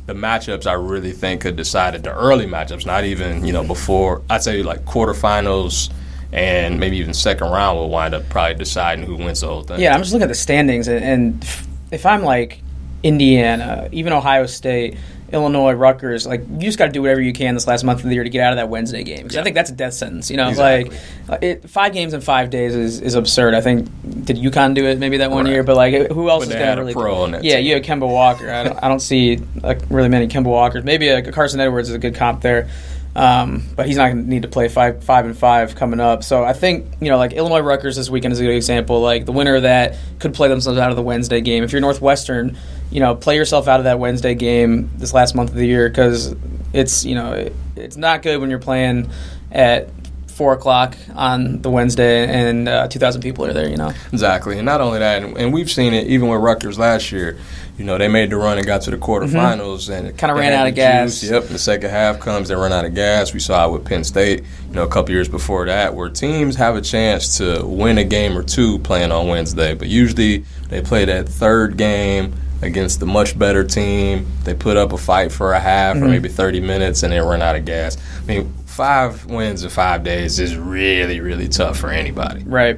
the matchups I really think could decide it. The early matchups, not even before, I'd say quarterfinals and maybe even second round will wind up probably deciding who wins the whole thing. Yeah, I'm just looking at the standings, and if I'm Indiana, even Ohio State, Illinois, Rutgers, you just got to do whatever you can this last month of the year to get out of that Wednesday game. Because I think that's a death sentence. Exactly. 5 games in 5 days is absurd. I think, did UConn do it maybe that one year? But who else is going to really? Pro on that team. team. You have Kemba Walker. I don't see really many Kemba Walkers. Maybe Carson Edwards is a good comp there. But he's not going to need to play 5 and 5 coming up. So I think, Illinois Rutgers this weekend is a good example. The winner of that could play themselves out of the Wednesday game. If you're Northwestern, play yourself out of that Wednesday game this last month of the year, because it's not good when you're playing at 4 o'clock on the Wednesday and 2,000 people are there, Exactly. And not only that, and we've seen it even with Rutgers last year. They made the run and got to the quarterfinals and it kind of ran out of gas. Yep, the second half comes, they run out of gas. We saw it with Penn State, a couple years before that, where teams have a chance to win a game or two playing on Wednesday. But usually they play that third game against the much better team. They put up a fight for a half or maybe 30 minutes and they run out of gas. 5 wins in 5 days is really, really tough for anybody. Right.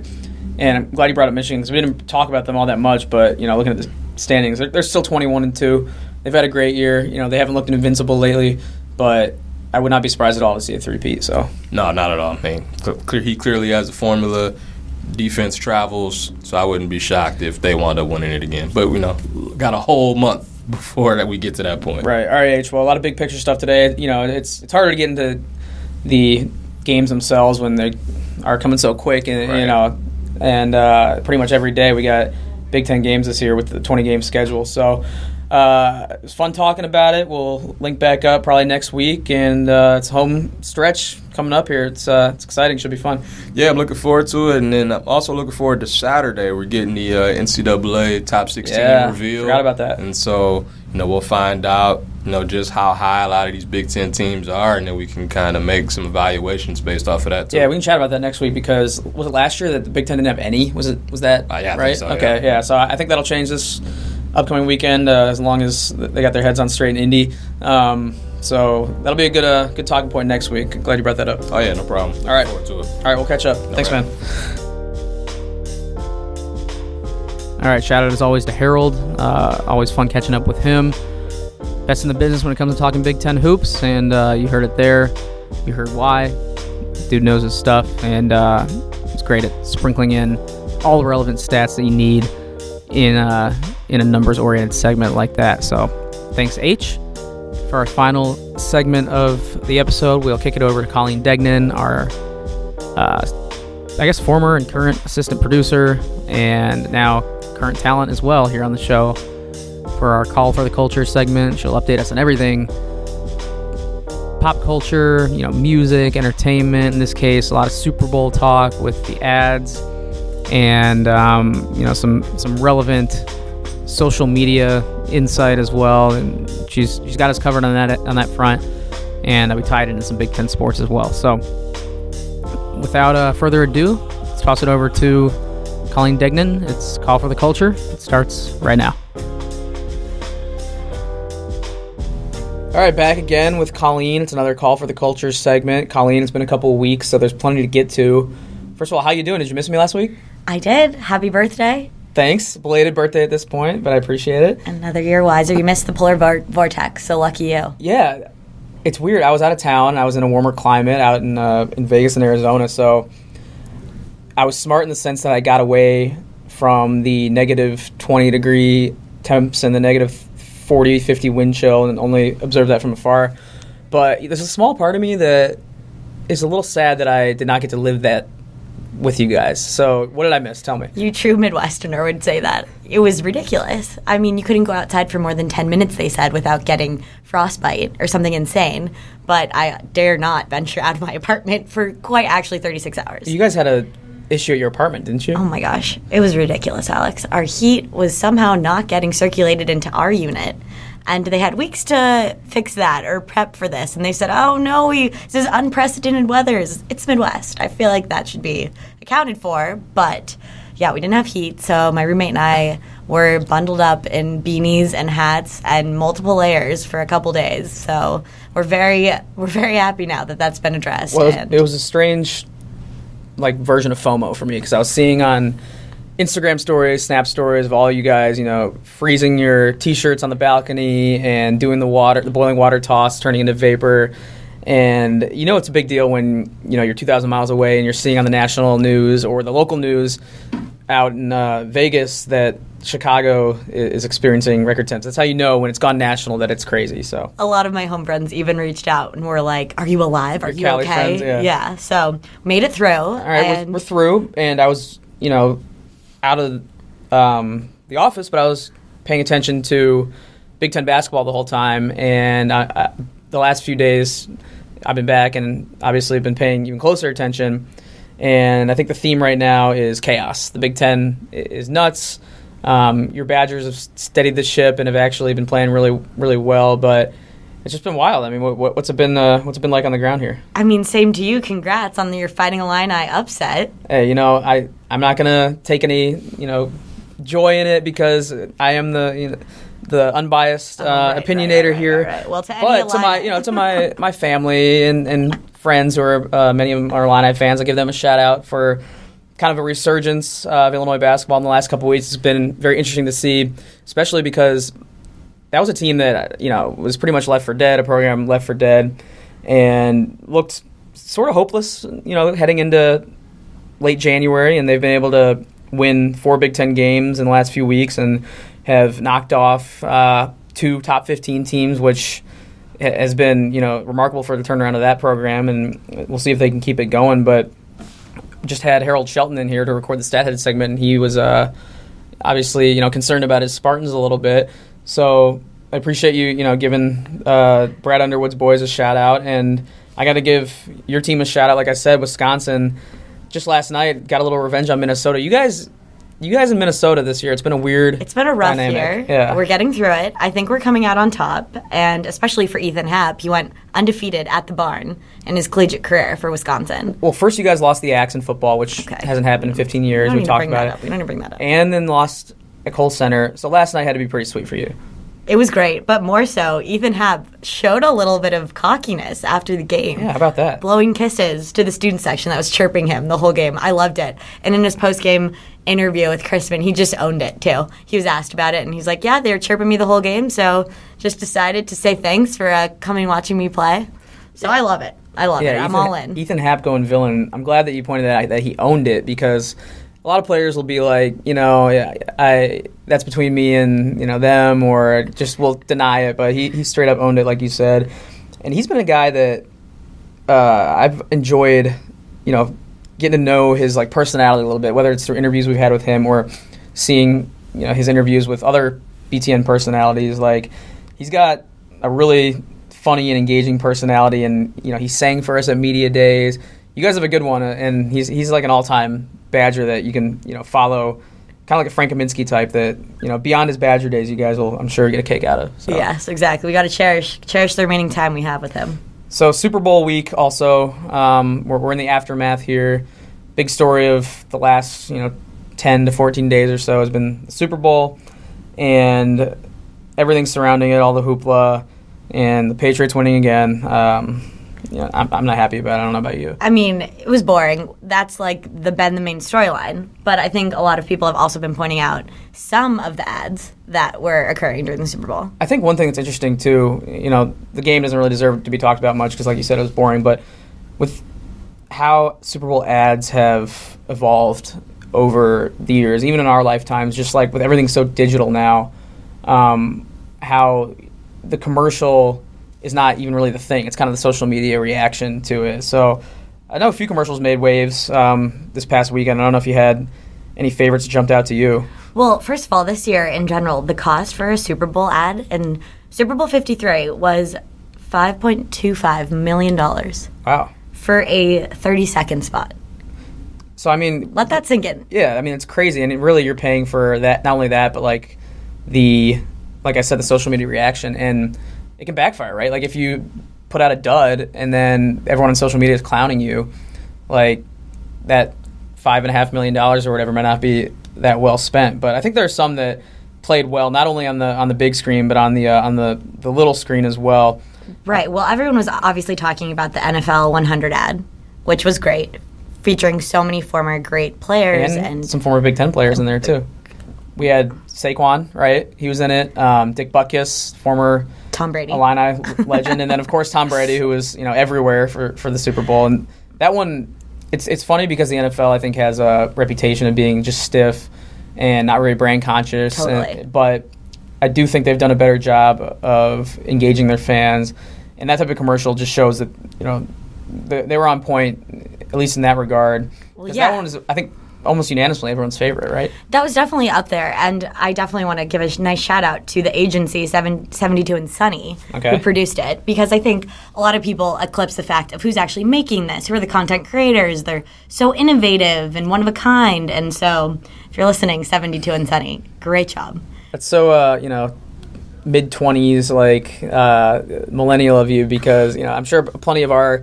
And I'm glad you brought up Michigan because we didn't talk about them all that much, but, looking at the standings, they're still 21-2. They've had a great year. They haven't looked invincible lately, but I would not be surprised at all to see a three-peat. So no, not at all. He clearly has a formula. Defense travels, so I wouldn't be shocked if they wound up winning it again. But got a whole month before that we get to that point. Right. All right, well, a lot of big picture stuff today. It's harder to get into the games themselves when they are coming so quick, and and pretty much every day we got Big Ten games this year with the 20-game schedule. So it was fun talking about it. We'll link back up probably next week, and it's home stretch coming up here. It's exciting. Should be fun. Yeah, I'm looking forward to it, and then I'm also looking forward to Saturday. We're getting the NCAA Top 16 reveal. Forgot about that. And so, we'll find out, just how high a lot of these Big Ten teams are, and then we can kind of make some evaluations based off of that, too. Yeah, we can chat about that next week, because was it last year that the Big Ten didn't have any? Was that yeah, right? I think so, okay, yeah. So I think that'll change this upcoming weekend, as long as they got their heads on straight in Indy. So that'll be a good talking point next week. Glad you brought that up. Oh, yeah, no problem. All right. Looking forward to it. All right, we'll catch up. Thanks, man. All right, shout out as always to Harold. Always fun catching up with him. Best in the business when it comes to talking Big Ten hoops, and you heard it there. You heard why. Dude knows his stuff, and he's great at sprinkling in all the relevant stats that you need in a numbers-oriented segment like that. So thanks, H. For our final segment of the episode, we'll kick it over to Colleen Degnan, our, former and current assistant producer, and now current talent as well here on the show. For our Call for the Culture segment, she'll update us on everything pop culture, music, entertainment. In this case, a lot of Super Bowl talk with the ads, and some relevant social media insight as well. And she's got us covered on that front, and we tied into some Big Ten sports as well. So without further ado, let's toss it over to Colleen Degnan. It's Call for the Culture. It starts right now. All right, back again with Colleen. It's another Call for the Culture segment. Colleen, it's been a couple of weeks, so there's plenty to get to. First of all, how you doing? Did you miss me last week? I did. Happy birthday. Thanks. Belated birthday at this point, but I appreciate it. Another year wiser. You missed the polar vortex, so lucky you. Yeah. It's weird. I was out of town. I was in a warmer climate out in Vegas and Arizona, so I was smart in the sense that I got away from the negative 20-degree temps and the negative 40, 50 wind chill and only observed that from afar. But there's a small part of me that is a little sad that I did not get to live that with you guys. So what did I miss? Tell me. You true Midwesterner would say that. It was ridiculous. I mean, you couldn't go outside for more than 10 minutes, they said, without getting frostbite or something insane. But I dare not venture out of my apartment for quite actually 36 hours. You guys had a issue at your apartment, didn't you? Oh my gosh. It was ridiculous, Alex. Our heat was somehow not getting circulated into our unit. And they had weeks to fix that or prep for this. And they said, oh, no, this is unprecedented weather. It's Midwest. I feel like that should be accounted for. But, yeah, we didn't have heat. So my roommate and I were bundled up in beanies and hats and multiple layers for a couple days. So we're very happy now that that's been addressed. Well, it was a strange version of FOMO for me, because I was seeing on Instagram stories, Snap stories of all you guys, freezing your T-shirts on the balcony and doing the boiling water toss, turning into vapor. And it's a big deal when you're 2,000 miles away and you're seeing on the national news or the local news out in Vegas that Chicago is experiencing record temps. That's how you know when it's gone national that it's crazy. So a lot of my home friends even reached out and were like, "Are you alive? Are you Cali okay?" Friends, yeah. So made it through. All right, we're through, and I was out of the office, but I was paying attention to Big Ten basketball the whole time, and the last few days I've been back and obviously been paying even closer attention, and I think the theme right now is chaos. The Big Ten is nuts. Your Badgers have steadied the ship and have actually been playing really, really well, but it's just been wild. I mean, what's it been like on the ground here? I mean, same to you. Congrats on your Fighting Illini upset. Hey, I'm not gonna take any joy in it because I am the unbiased opinionator here. Right. Well, to my family and friends who are many of them are Illini fans, I give them a shout out for kind of a resurgence of Illinois basketball in the last couple of weeks. It's been very interesting to see, especially because that was a team that was pretty much left for dead, a program left for dead, and looked sort of hopeless, heading into late January, and they've been able to win 4 Big Ten games in the last few weeks and have knocked off 2 top 15 teams, which has been remarkable for the turnaround of that program, and we'll see if they can keep it going. But just had Harold Shelton in here to record the Stat Head segment, and he was obviously concerned about his Spartans a little bit. So I appreciate you giving Brad Underwood's boys a shout out, and I got to give your team a shout out. Like I said, Wisconsin just last night got a little revenge on Minnesota. You guys in Minnesota this year, it's been a rough dynamic. year. Yeah. We're getting through it. I think we're coming out on top, and especially for Ethan Happ, he went undefeated at the barn in his collegiate career for Wisconsin. Well, first you guys lost the Axe in football, which hasn't happened in 15 years. We talked about it. We don't even bring that up. And then lost at Kohl Center. So last night had to be pretty sweet for you. It was great, but more so, Ethan Happ showed a little bit of cockiness after the game. Yeah, how about that? Blowing kisses to the student section that was chirping him the whole game. I loved it. And in his post-game interview with Crispin, he just owned it, too. He was asked about it, and he's like, yeah, they were chirping me the whole game, so just decided to say thanks for coming and watching me play. So I love it. I'm all in. Ethan Happ going villain. I'm glad that you pointed that he owned it, because a lot of players will be like, that's between me and them, or just will deny it. But he straight up owned it, like you said. And he's been a guy that I've enjoyed, getting to know his personality a little bit, whether it's through interviews we've had with him or seeing his interviews with other BTN personalities. Like, he's got a really funny and engaging personality, and he sang for us at media days. You guys have a good one, and he's like an all-time Badger that you can follow, kind of like a Frank Kaminsky type that beyond his Badger days, you guys will, I'm sure, get a kick out of. So. Yes, exactly. We got to cherish the remaining time we have with him. So Super Bowl week also, we're in the aftermath here. Big story of the last 10 to 14 days or so has been the Super Bowl and everything surrounding it, all the hoopla, and the Patriots winning again. I'm not happy about it. I don't know about you. I mean, it was boring. That's been the main storyline. But I think a lot of people have also been pointing out some of the ads that were occurring during the Super Bowl. I think one thing that's interesting, too, the game doesn't really deserve to be talked about much because, like you said, it was boring. But with how Super Bowl ads have evolved over the years, even in our lifetimes, just with everything so digital now, how the commercial is not even really the thing. It's kind of the social media reaction to it. So I know a few commercials made waves this past weekend. I don't know if you had any favorites that jumped out to you. Well, first of all, this year in general, the cost for a Super Bowl ad in Super Bowl 53 was $5.25 million. Wow. For a 30-second spot. So, I mean... Let that sink in. Yeah, I mean, it's crazy. And really, you're paying for that, not only that, but like I said, the social media reaction. And it can backfire, right? Like, if you put out a dud and then everyone on social media is clowning you, like, that $5.5 million or whatever might not be that well spent. But I think there are some that played well, not only on the big screen, but on the little screen as well. Right. Well, everyone was obviously talking about the NFL 100 ad, which was great, featuring so many former great players. And some former Big Ten players in there, too. We had Saquon, right? He was in it. Dick Butkus, former Tom Brady, Illini legend. And then, of course, Tom Brady, who was everywhere for the Super Bowl. And that one, it's funny because the NFL, I think, has a reputation of being just stiff and not really brand conscious. Totally. But I do think they've done a better job of engaging their fans, and that type of commercial just shows that they were on point, at least in that regard. Well, yeah. That one is, I think, almost unanimously everyone's favorite, right? That was definitely up there, and I definitely want to give a nice shout out to the agency 72 and Sunny who produced it, because I think a lot of people eclipse the fact of who's actually making this, who are the content creators. They're so innovative and one of a kind, and so if you're listening, 72 and Sunny, great job. That's so, mid-20s, millennial of you, because, I'm sure plenty of our,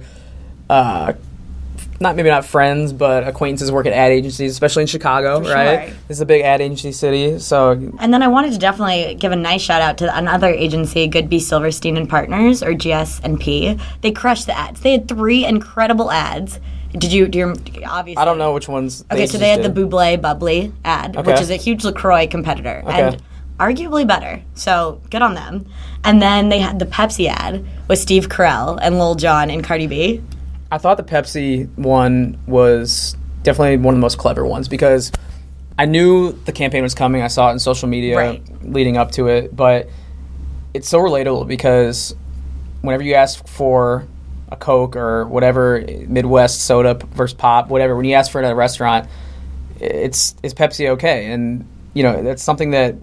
maybe not friends, but acquaintances work at ad agencies, especially in Chicago, For right? sure. This is a big ad agency city, so... And then I wanted to definitely give a nice shout-out to another agency, Goodby Silverstein and Partners, or GS&P. They crushed the ads. They had 3 incredible ads. Do you obviously... I don't know which ones Okay, so they had the Buble Bubbly ad, which is a huge LaCroix competitor. Okay. And arguably better, so good on them. And then they had the Pepsi ad with Steve Carell and Lil Jon and Cardi B. I thought the Pepsi one was definitely one of the most clever ones because I knew the campaign was coming. I saw it in social media leading up to it, but it's so relatable because whenever you ask for a Coke or whatever, Midwest soda versus pop, whatever. When you ask for it at a restaurant, is Pepsi okay? And that's something that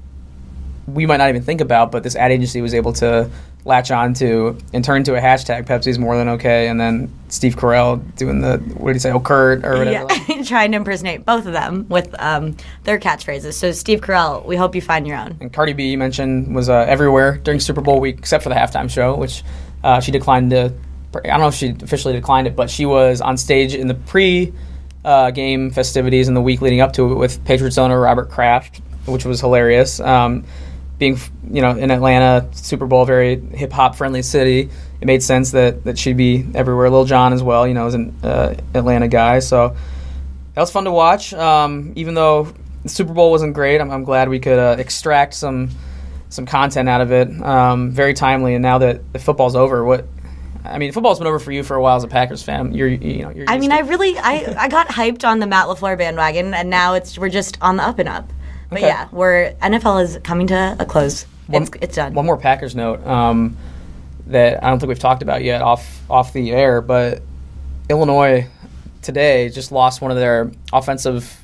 we might not even think about, but this ad agency was able to latch on to and turn into a hashtag, Pepsi's more than okay, and then Steve Carell doing the, what did he say, Kurt or whatever. Yeah, trying to impersonate both of them with their catchphrases. So Steve Carell, we hope you find your own. And Cardi B, you mentioned, was everywhere during Super Bowl week, except for the halftime show, which she declined to, I don't know if she officially declined it, but she was on stage in the pre-game festivities in the week leading up to it with Patriots owner Robert Kraft, which was hilarious. Being, in Atlanta, Super Bowl, very hip-hop friendly city, it made sense that she'd be everywhere. Lil Jon as well, is an Atlanta guy. So that was fun to watch. Even though the Super Bowl wasn't great, I'm glad we could extract some content out of it. Very timely. And now that the football's over, football's been over for you for a while as a Packers fan. You're I got hyped on the Matt LaFleur bandwagon, and now we're just on the up and up. But okay. yeah, NFL is coming to a close. It's done. One more Packers note that I don't think we've talked about yet off the air, but Illinois today just lost one of their offensive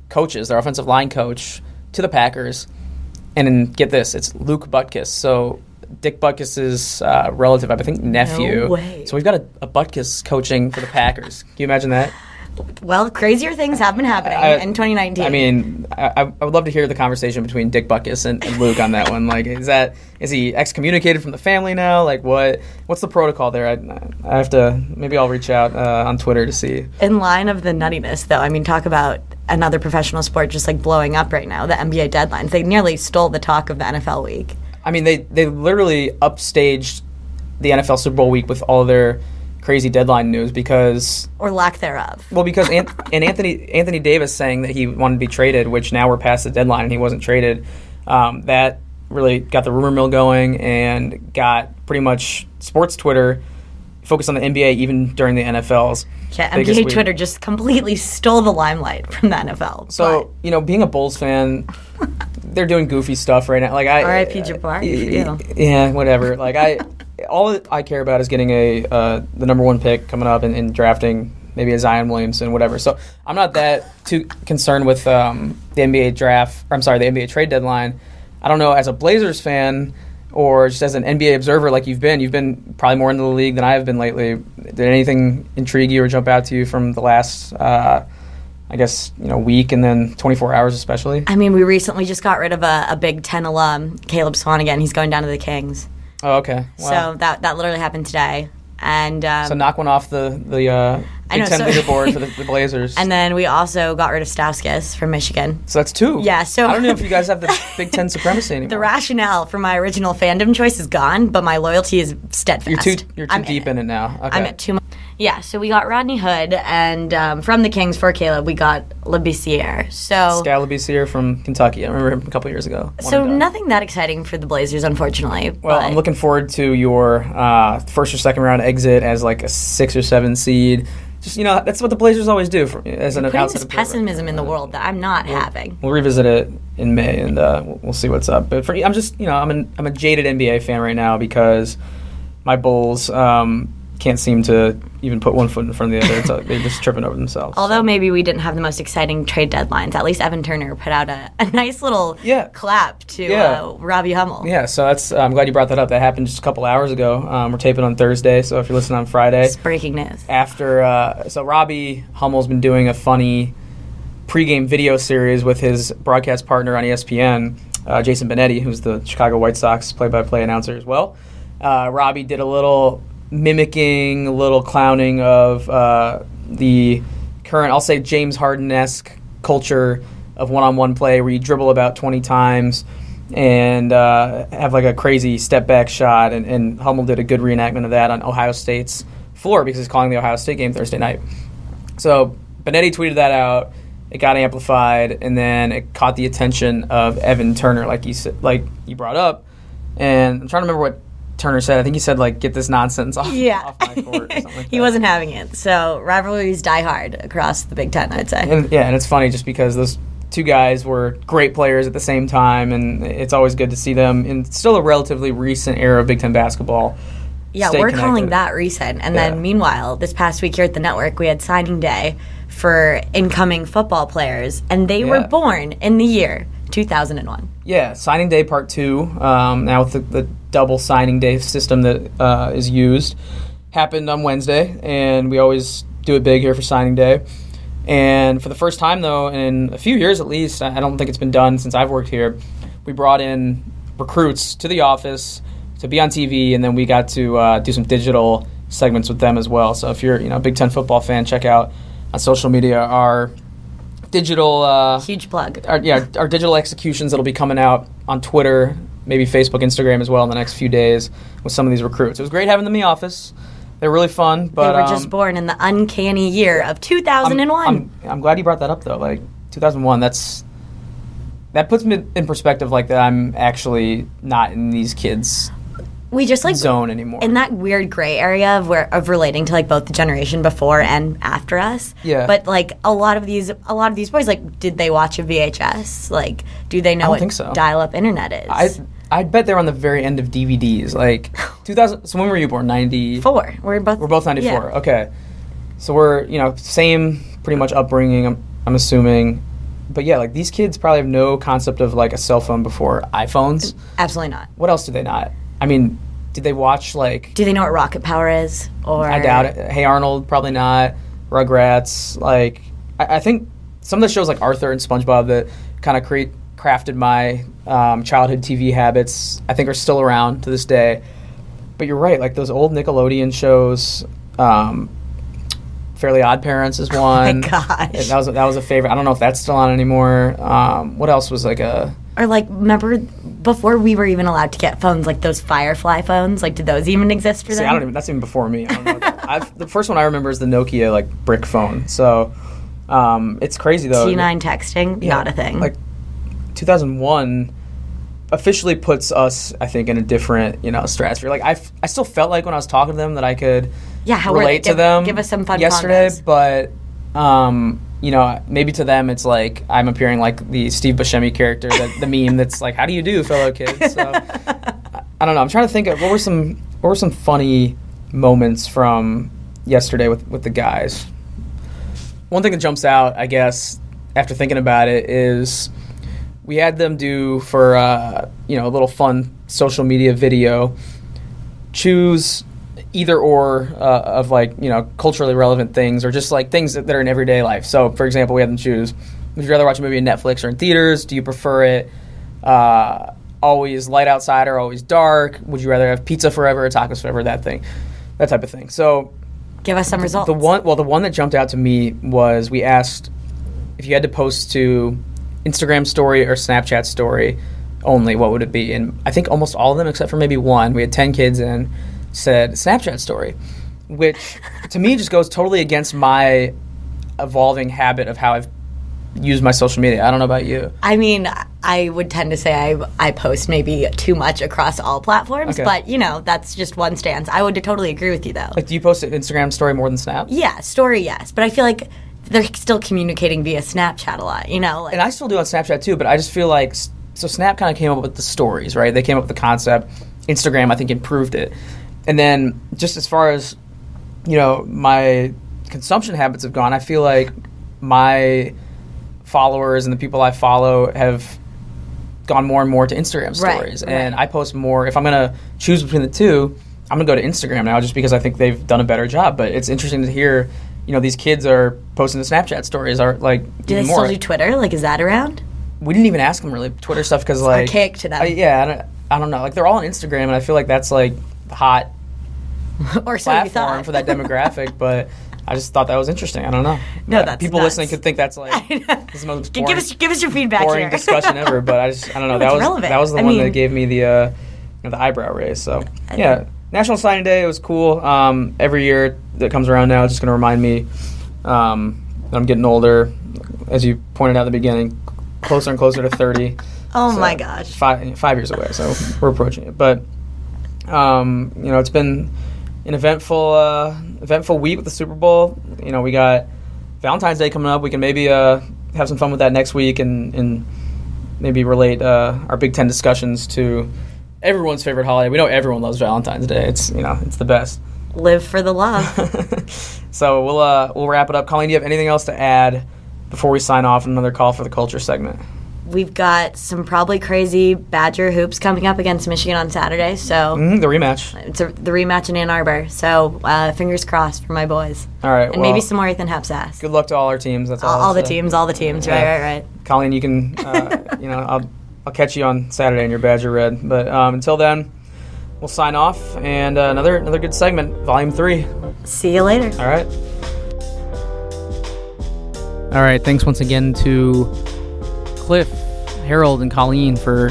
coaches, their offensive line coach, to the Packers. And then, get this, it's Luke Butkus. So Dick Butkus's relative, I think nephew. No way. So we've got a Butkus coaching for the Packers. Can you imagine that? Well, crazier things have been happening in 2019. I would love to hear the conversation between Dick Butkus and Luke on that one. Like, is he excommunicated from the family now? Like, what's the protocol there? I have to, maybe I'll reach out on Twitter to see. In line of the nuttiness, though, talk about another professional sport just like blowing up right now, the NBA deadlines. They nearly stole the talk of the NFL week. They literally upstaged the NFL Super Bowl week with all of their crazy deadline news because, or lack thereof. Well, because Anthony Davis saying that he wanted to be traded, which now we're past the deadline and he wasn't traded. That really got the rumor mill going and got pretty much sports Twitter focused on the NBA even during the NFL's. Yeah, NBA Twitter just completely stole the limelight from the NFL. So, being a Bulls fan, they're doing goofy stuff right now. Like R.I.P. Jabbar. Yeah, whatever. All I care about is getting the number one pick coming up and drafting maybe a Zion Williamson, whatever. So I'm not that too concerned with the NBA draft. The NBA trade deadline. I don't know, as a Blazers fan or just as an NBA observer like you've been probably more into the league than I have been lately. Did anything intrigue you or jump out to you from the last, week and then 24 hours especially? We recently just got rid of a Big Ten alum, Caleb Swanigan. He's going down to the Kings. Oh, okay. Wow. So that literally happened today. And so knock one off the Big Ten leaderboard for the Blazers. And then we also got rid of Stauskas from Michigan. So that's two. Yeah. So I don't know if you guys have the Big Ten supremacy anymore. The rationale for my original fandom choice is gone, but my loyalty is steadfast. You're too deep in it now. Okay. I'm at 2 months. Yeah, so we got Rodney Hood, and from the Kings for Caleb, we got Labissiere. Skal Labissiere from Kentucky. I remember him a couple years ago. So nothing that exciting for the Blazers, unfortunately. Well, I'm looking forward to your first or second round exit as like a 6 or 7 seed. Just that's what the Blazers always do. As an outsider, this pessimism in the world that I'm not having. We'll revisit it in May, and we'll see what's up. But I'm just I'm a jaded NBA fan right now because my Bulls can't seem to even put one foot in front of the other. They're just tripping over themselves. Although maybe we didn't have the most exciting trade deadlines. At least Evan Turner put out a nice little clap to Robbie Hummel. Yeah, so I'm glad you brought that up. That happened just a couple hours ago. We're taping on Thursday, so if you're listening on Friday. It's breaking news. So Robbie Hummel's been doing a funny pregame video series with his broadcast partner on ESPN, Jason Benetti, who's the Chicago White Sox play-by-play announcer as well. Robbie did a little mimicking, a little clowning of the current, I'll say James Harden-esque culture of one-on-one play where you dribble about 20 times and have like a crazy step-back shot, and Hummel did a good reenactment of that on Ohio State's floor because he's calling the Ohio State game Thursday night. So Benetti tweeted that out, it got amplified, and then it caught the attention of Evan Turner, like you brought up, and I'm trying to remember what Turner said. I think he said, get this nonsense off my court or something like He wasn't having it. So rivalries die hard across the Big Ten, I'd say. And it's funny just because those two guys were great players at the same time, and it's always good to see them in still a relatively recent era of Big Ten basketball Yeah, stay we're connected. calling that recent. And then meanwhile, this past week here at the network, we had signing day for incoming football players, and they were born in the year 2001. Yeah, signing day part 2, now with the double signing day system that is used, happened on Wednesday, and we always do it big here for signing day. And for the first time, though, in a few years at least, I don't think it's been done since I've worked here, we brought in recruits to the office to be on TV, and then we got to do some digital segments with them as well. So if you're a Big Ten football fan, check out on social media our digital huge plug. Our digital executions that'll be coming out on Twitter, maybe Facebook, Instagram as well in the next few days with some of these recruits. It was great having them in the office. They're really fun. But they were just born in the uncanny year of 2001. I'm glad you brought that up though. Like 2001, that puts me in perspective, like that I'm actually not in these kids' we just zone anymore. In that weird gray area of relating to like both the generation before and after us. Yeah. But like a lot of these boys, like, did they watch a VHS? Like, do they know what dial-up internet is? I bet they're on the very end of DVDs. Like 2000. So when were you born? 94. We're both 94. Yeah. Okay. So we're same pretty much upbringing. I'm assuming. But yeah, like these kids probably have no concept of like a cell phone before iPhones. Absolutely not. What else do they not? I mean, did they watch like... Do they know what rocket power is? Or I doubt it. Hey Arnold, probably not. Rugrats. Like, I think some of the shows like Arthur and SpongeBob that kind of crafted my childhood TV habits, I think are still around to this day. But you're right, like those old Nickelodeon shows... Fairly Odd Parents is one. Oh my gosh. That was a favorite. I don't know if that's still on anymore. What else was like a... Or like, remember before we were even allowed to get phones, like those Firefly phones? Like, did those even exist for them? That's even before me. I don't know. The first one I remember is the Nokia like brick phone. So it's crazy though. T9 texting, not a thing. Like 2001 officially puts us, I think, in a different stratosphere. Like I still felt like when I was talking to them that I could relate to them. Give us some fun yesterday, comments. But maybe to them it's like I'm appearing like the Steve Buscemi character, the meme that's like, "How do you do, fellow kids?" So I don't know. I'm trying to think of what were some funny moments from yesterday with the guys. One thing that jumps out, I guess, after thinking about it, is we had them do for a little fun social media video. Choose either or of like culturally relevant things or just like things that are in everyday life. So for example, we had them choose: would you rather watch a movie in Netflix or in theaters? Do you prefer it always light outside or always dark? Would you rather have pizza forever or tacos forever? That type of thing. So give us some results. The one that jumped out to me was we asked if you had to post to Instagram story or Snapchat story only, what would it be? And I think almost all of them, except for maybe one, we had 10 kids in, said Snapchat story, which to me just goes totally against my evolving habit of how I've used my social media. I don't know about you. I mean, I would tend to say I post maybe too much across all platforms, but that's just one stance. I would totally agree with you though. Like, do you post an Instagram story more than Snap? Yeah, story, yes. But I feel like they're still communicating via Snapchat a lot, Like, and I still do on Snapchat too, but I just feel like, so Snap kind of came up with the stories, right? They came up with the concept. Instagram, I think, improved it. And then just as far as, my consumption habits have gone, I feel like my followers and the people I follow have gone more and more to Instagram stories. Right. And I post more. If I'm going to choose between the two, I'm going to go to Instagram now just because I think they've done a better job. But it's interesting to hear, these kids are posting the Snapchat stories are like do they still do Twitter? Like, is that around? We didn't even ask them really Twitter stuff because like archaic to them. I don't know. Like, they're all on Instagram, and I feel like that's like hot or so platform for that demographic. But I just thought that was interesting. I don't know. No, that's people nuts. Listening could think that's like this is the most boring, give us your feedback boring here. discussion ever. But I don't know. That was the one that gave me the eyebrow raise. So yeah, National Signing Day. It was cool. Every year that comes around now, it's just going to remind me that I'm getting older. As you pointed out at the beginning, closer and closer to 30. Oh my gosh. 5 years away, so we're approaching it. But it's been an eventful week with the Super Bowl. We got Valentine's Day coming up. We can maybe have some fun with that next week and maybe relate our Big Ten discussions to everyone's favorite holiday. We know everyone loves Valentine's Day. It's it's the best. Live for the love. So we'll wrap it up. Colleen, do you have anything else to add before we sign off in another Call for the Culture segment? We've got some probably crazy Badger hoops coming up against Michigan on Saturday. So the rematch. It's the rematch in Ann Arbor. So fingers crossed for my boys. All right. And maybe some more Ethan Hepp's ass. Good luck to all our teams. That's all. All the teams. Yeah. Right. Colleen, you can, I'll catch you on Saturday in your Badger red. But until then, we'll sign off. And another good segment, Volume 3. See you later. All right. All right. Thanks once again to Cliff, Harold, and Colleen for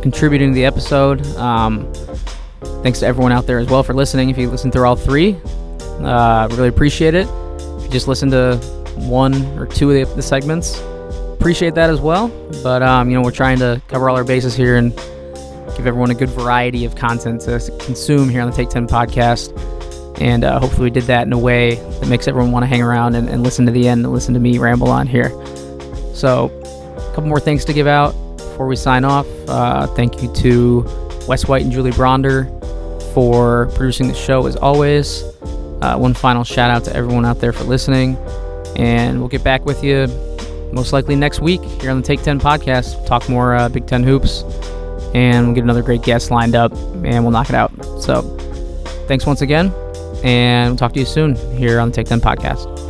contributing to the episode. Thanks to everyone out there as well for listening. If you listen through all 3, really appreciate it. If you just listen to 1 or 2 of the segments, appreciate that as well. But we're trying to cover all our bases here and give everyone a good variety of content to consume here on the Take 10 podcast. And hopefully we did that in a way that makes everyone want to hang around and listen to the end and listen to me ramble on here. So a couple more things to give out before we sign off. Thank you to Wes White and Julie Bronder for producing the show as always. One final shout out to everyone out there for listening. And we'll get back with you most likely next week here on the Take 10 podcast. Talk more Big Ten hoops. And we'll get another great guest lined up and we'll knock it out. So thanks once again. And we'll talk to you soon here on the Take 10 podcast.